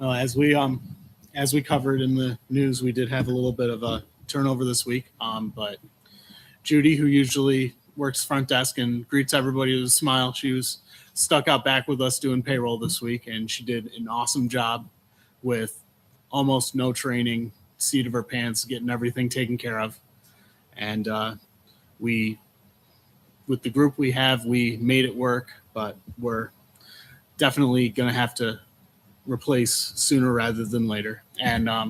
As we covered in the news, we did have a little bit of a turnover this week. But Judy, who usually works front desk and greets everybody with a smile, she was stuck out back with us doing payroll this week, and she did an awesome job with almost no training, seat of her pants, getting everything taken care of. And with the group we have, we made it work, but we're definitely going to have to replace sooner rather than later. And I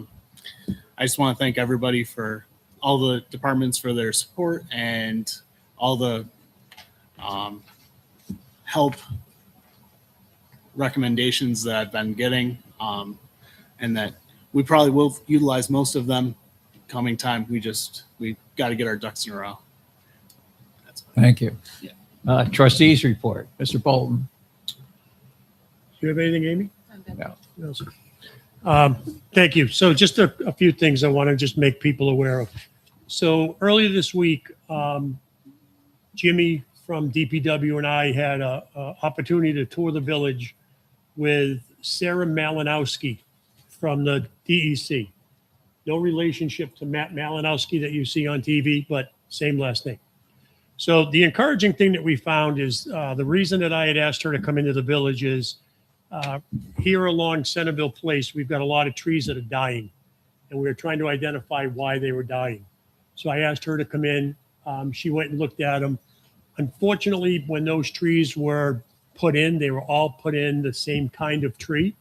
just want to thank everybody for all the departments for their support and all the help recommendations that I've been getting, and that we probably will utilize most of them coming time. We got to get our ducks in a row. Thank you. Trustees report. Mr. Bolton? Do you have anything, Amy? No. No, sir. Thank you. So just a few things I want to just make people aware of. So earlier this week, Jimmy from DPW and I had an opportunity to tour the village with Sarah Malinowski from the DEC. No relationship to Matt Malinowski that you see on TV, but same last name. So the encouraging thing that we found is the reason that I had asked her to come into the village is here along Centerville Place, we've got a lot of trees that are dying, and we were trying to identify why they were dying. So I asked her to come in. She went and looked at them. Unfortunately, when those trees were put in, they were all put in the same kind of tree.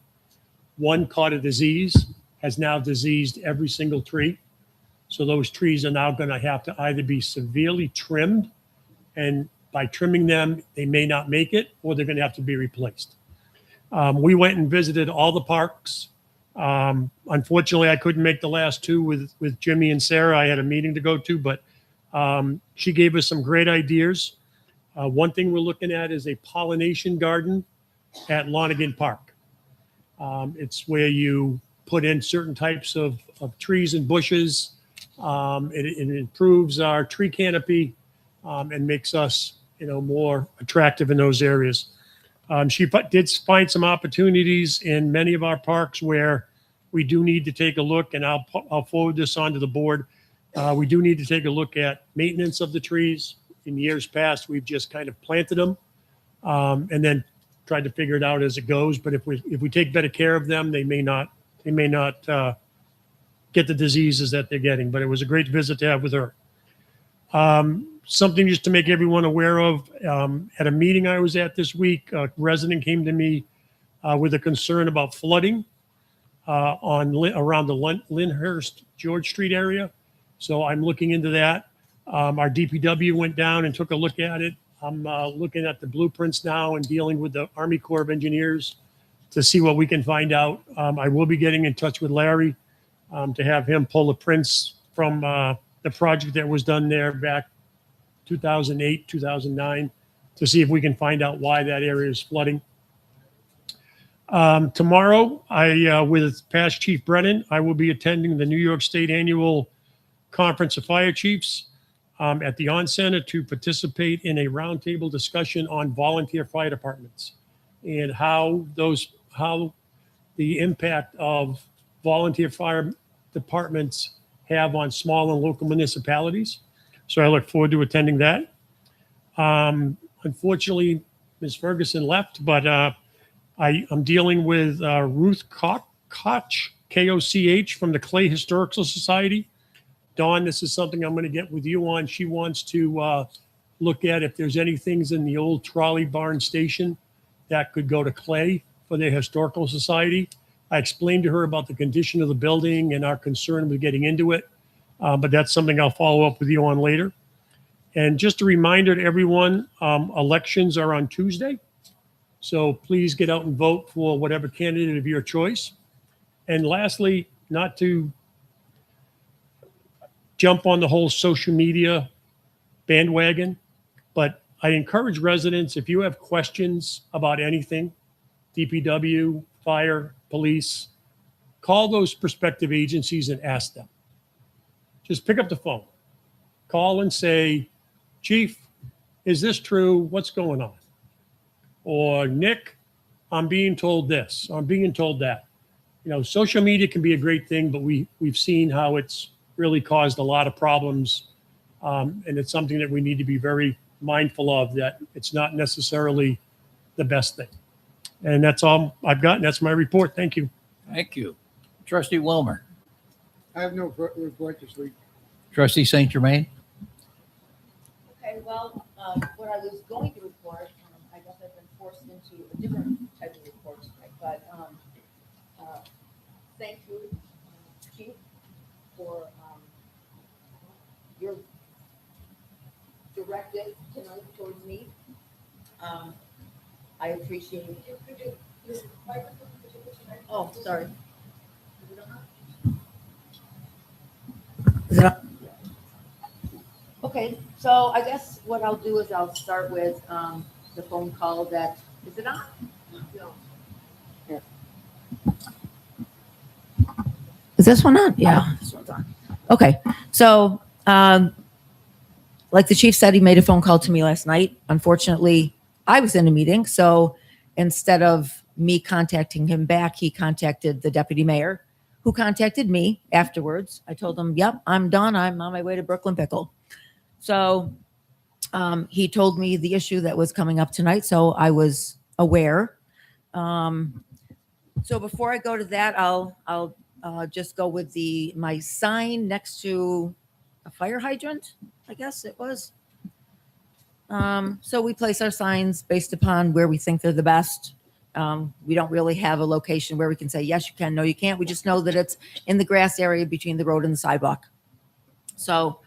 One caught a disease, has now diseased every single tree. So those trees are now going to have to either be severely trimmed, and by trimming them, they may not make it, or they're going to have to be replaced. We went and visited all the parks. Unfortunately, I couldn't make the last two with Jimmy and Sarah. I had a meeting to go to, but she gave us some great ideas. One thing we're looking at is a pollination garden at Lonigan Park. It's where you put in certain types of trees and bushes. It improves our tree canopy and makes us, more attractive in those areas. She did find some opportunities in many of our parks where we do need to take a look, and I'll forward this on to the board. We do need to take a look at maintenance of the trees. In years past, we've just kind of planted them and then tried to figure it out as it goes. But if we take better care of them, they may not get the diseases that they're getting. But it was a great visit to have with her. Something just to make everyone aware of, at a meeting I was at this week, a resident came to me with a concern about flooding around the Lyndhurst George Street area. So I'm looking into that. Our DPW went down and took a look at it. I'm looking at the blueprints now and dealing with the Army Corps of Engineers to see what we can find out. I will be getting in touch with Larry to have him pull the prints from the project that was done there back 2008, 2009, to see if we can find out why that area is flooding. Tomorrow, with past Chief Brennan, I will be attending the New York State Annual Conference of Fire Chiefs at the On Center to participate in a roundtable discussion on volunteer fire departments and how the impact of volunteer fire departments have on small and local municipalities. So I look forward to attending that. Unfortunately, Ms. Ferguson left, but I'm dealing with Ruth Koch, K-O-C-H, from the Clay Historical Society. Dawn, this is something I'm going to get with you on. She wants to look at if there's any things in the old trolley barn station that could go to Clay for their Historical Society. I explained to her about the condition of the building and our concern with getting into it, but that's something I'll follow up with you on later. And just a reminder to everyone, elections are on Tuesday. So please get out and vote for whatever candidate of your choice. And lastly, not to jump on the whole social media bandwagon, but I encourage residents, if you have questions about anything, DPW, fire, police, call those prospective agencies and ask them. Just pick up the phone, call and say, Chief, is this true? What's going on? Or Nick, I'm being told this, I'm being told that. You know, social media can be a great thing, but we've seen how it's really caused a lot of problems. And it's something that we need to be very mindful of, that it's not necessarily the best thing. And that's all I've got. And that's my report. Thank you. Thank you. Trustee Wilmer. I have no report this week. Trustee St. Germain. Okay, well, what I was going to report, I guess I've been forced into a different type of report tonight, but thank you, Chief, for your directive tonight towards me. I appreciate it. Oh, sorry. Is it on? Okay, so I guess what I'll do is I'll start with the phone call that, is it on? No. Here. Is this one on? Yeah, this one's on. Okay, so like the chief said, he made a phone call to me last night. Unfortunately, I was in a meeting, so instead of me contacting him back, he contacted the deputy mayor, who contacted me afterwards. I told him, yep, I'm done. I'm on my way to Brooklyn Pickle. So he told me the issue that was coming up tonight, so I was aware. So before I go to that, I'll just go with my sign next to a fire hydrant, I guess it was. So we place our signs based upon where we think they're the best. We don't really have a location where we can say, yes, you can, no, you can't. We just know that it's in the grass area between the road and the sidewalk. So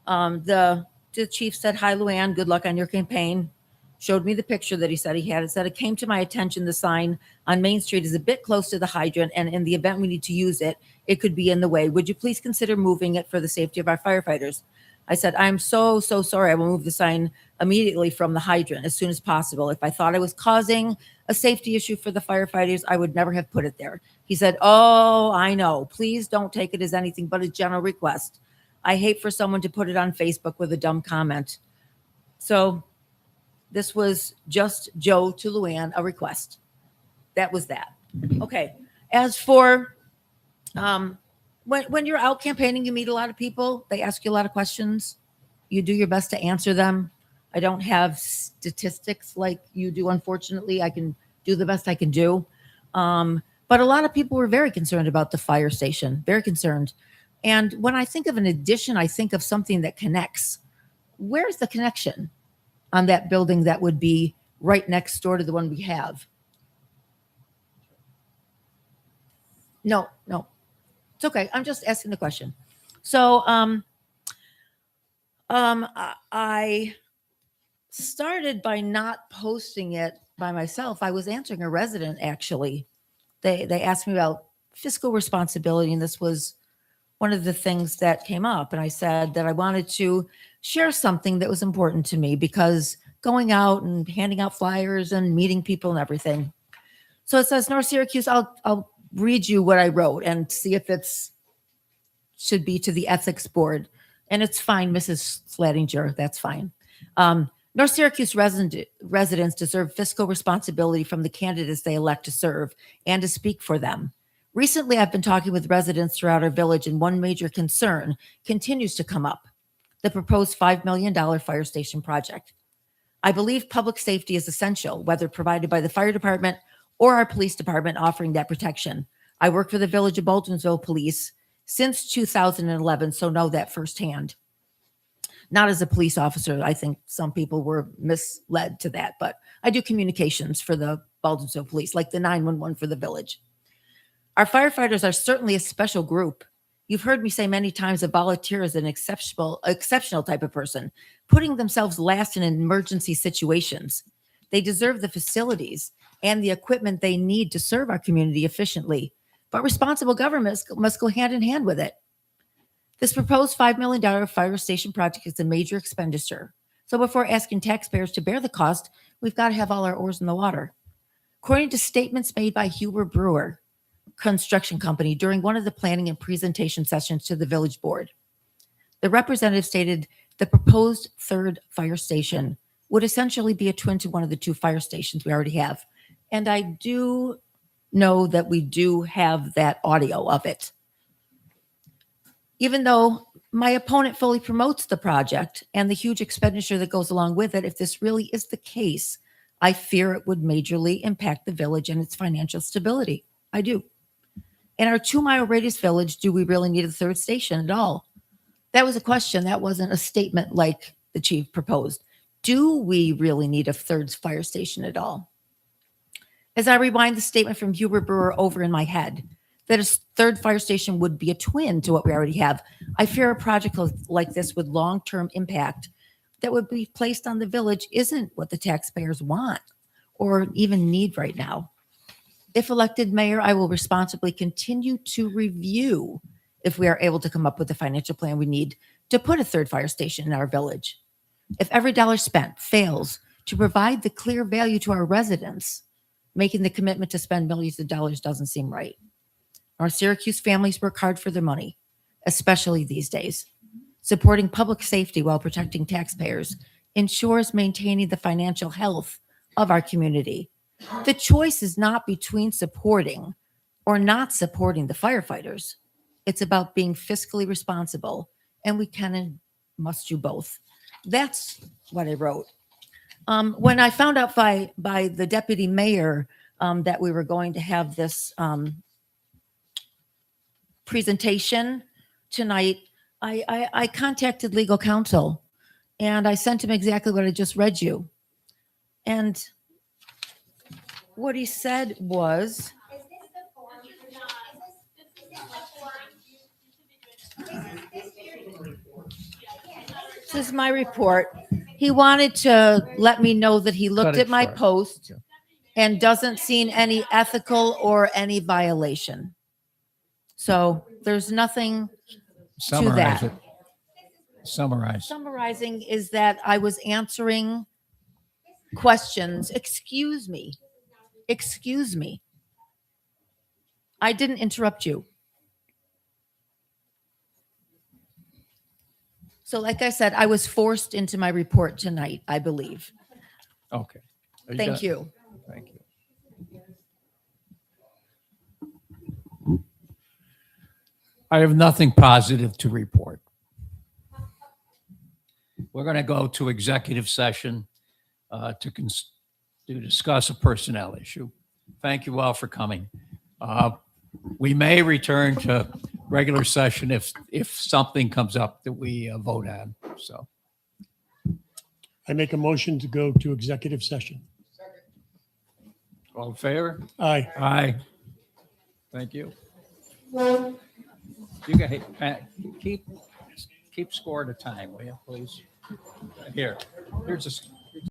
the chief said, hi, Luann, good luck on your campaign. Showed me the picture that he said he had. It said, it came to my attention, the sign on Main Street is a bit close to the hydrant, and in the event we need to use it, it could be in the way. Would you please consider moving it for the safety of our firefighters? I said, I'm so sorry. I will move the sign immediately from the hydrant as soon as possible. If I thought I was causing a safety issue for the firefighters, I would never have put it there. He said, oh, I know. Please don't take it as anything but a general request. I hate for someone to put it on Facebook with a dumb comment. So this was just Joe to Luann, a request. That was that. Okay. As for when you're out campaigning, you meet a lot of people. They ask you a lot of questions. You do your best to answer them. I don't have statistics like you do, unfortunately. I can do the best I can do. But a lot of people were very concerned about the fire station, very concerned. And when I think of an addition, I think of something that connects. where's the connection on that building that would be right next door to the one we have? No. It's okay. I'm just asking the question. So I started by not posting it by myself. I was answering a resident, actually. They asked me about fiscal responsibility, and this was one of the things that came up. And I said that I wanted to share something that was important to me, because going out and handing out flyers and meeting people and everything. So it says, North Syracuse, I'll read you what I wrote and see if it's should be to the ethics board. And it's fine, Mrs. Slattinger, that's fine. North Syracuse residents deserve fiscal responsibility from the candidates they elect to serve and to speak for them. Recently, I've been talking with residents throughout our village, and one major concern continues to come up: the proposed $5 million fire station project. I believe public safety is essential, whether provided by the fire department or our police department offering that protection. I work for the Village of Boltonsville Police since 2011, so know that firsthand. Not as a police officer. I think some people were misled to that, but I do communications for the Boltonsville Police, like the 911 for the village. Our firefighters are certainly a special group. You've heard me say many times that volunteer is an exceptional type of person, putting themselves last in emergency situations. They deserve the facilities and the equipment they need to serve our community efficiently, but responsible governments must go hand in hand with it. This proposed $5 million fire station project is a major expenditure. So before asking taxpayers to bear the cost, we've got to have all our oars in the water. According to statements made by Huber Brewer Construction Company during one of the planning and presentation sessions to the village board, the representative stated the proposed third fire station would essentially be a twin to one of the two fire stations we already have. And I do know that we do have that audio of it. Even though my opponent fully promotes the project and the huge expenditure that goes along with it, if this really is the case, I fear it would majorly impact the village and its financial stability. I do. In our 2-mile radius village, do we really need a third station at all? That was a question. That wasn't a statement like the chief proposed. Do we really need a third fire station at all? As I rewind the statement from Huber Brewer over in my head, that a third fire station would be a twin to what we already have, I fear a project like this with long-term impact that would be placed on the village isn't what the taxpayers want or even need right now. If elected mayor, I will responsibly continue to review if we are able to come up with the financial plan we need to put a third fire station in our village. If every dollar spent fails to provide the clear value to our residents, making the commitment to spend millions of dollars doesn't seem right. Our Syracuse families work hard for their money, especially these days. Supporting public safety while protecting taxpayers ensures maintaining the financial health of our community. The choice is not between supporting or not supporting the firefighters. It's about being fiscally responsible, and we can and must do both. That's what I wrote. When I found out by the deputy mayor that we were going to have this presentation tonight, I contacted legal counsel, and I sent him exactly what I just read you. And what he said was, this is my report. He wanted to let me know that he looked at my post and doesn't see any ethical or any violation. So there's nothing to that. Summarize. Summarizing is that I was answering questions. Excuse me. I didn't interrupt you. So like I said, I was forced into my report tonight, I believe. Okay. Thank you. Thank you. I have nothing positive to report. We're going to go to executive session to discuss a personnel issue. Thank you all for coming. We may return to regular session if something comes up that we vote on. So I make a motion to go to executive session. All in favor? Aye. Aye. Thank you. You guys, keep score at a time, will you, please? Here's a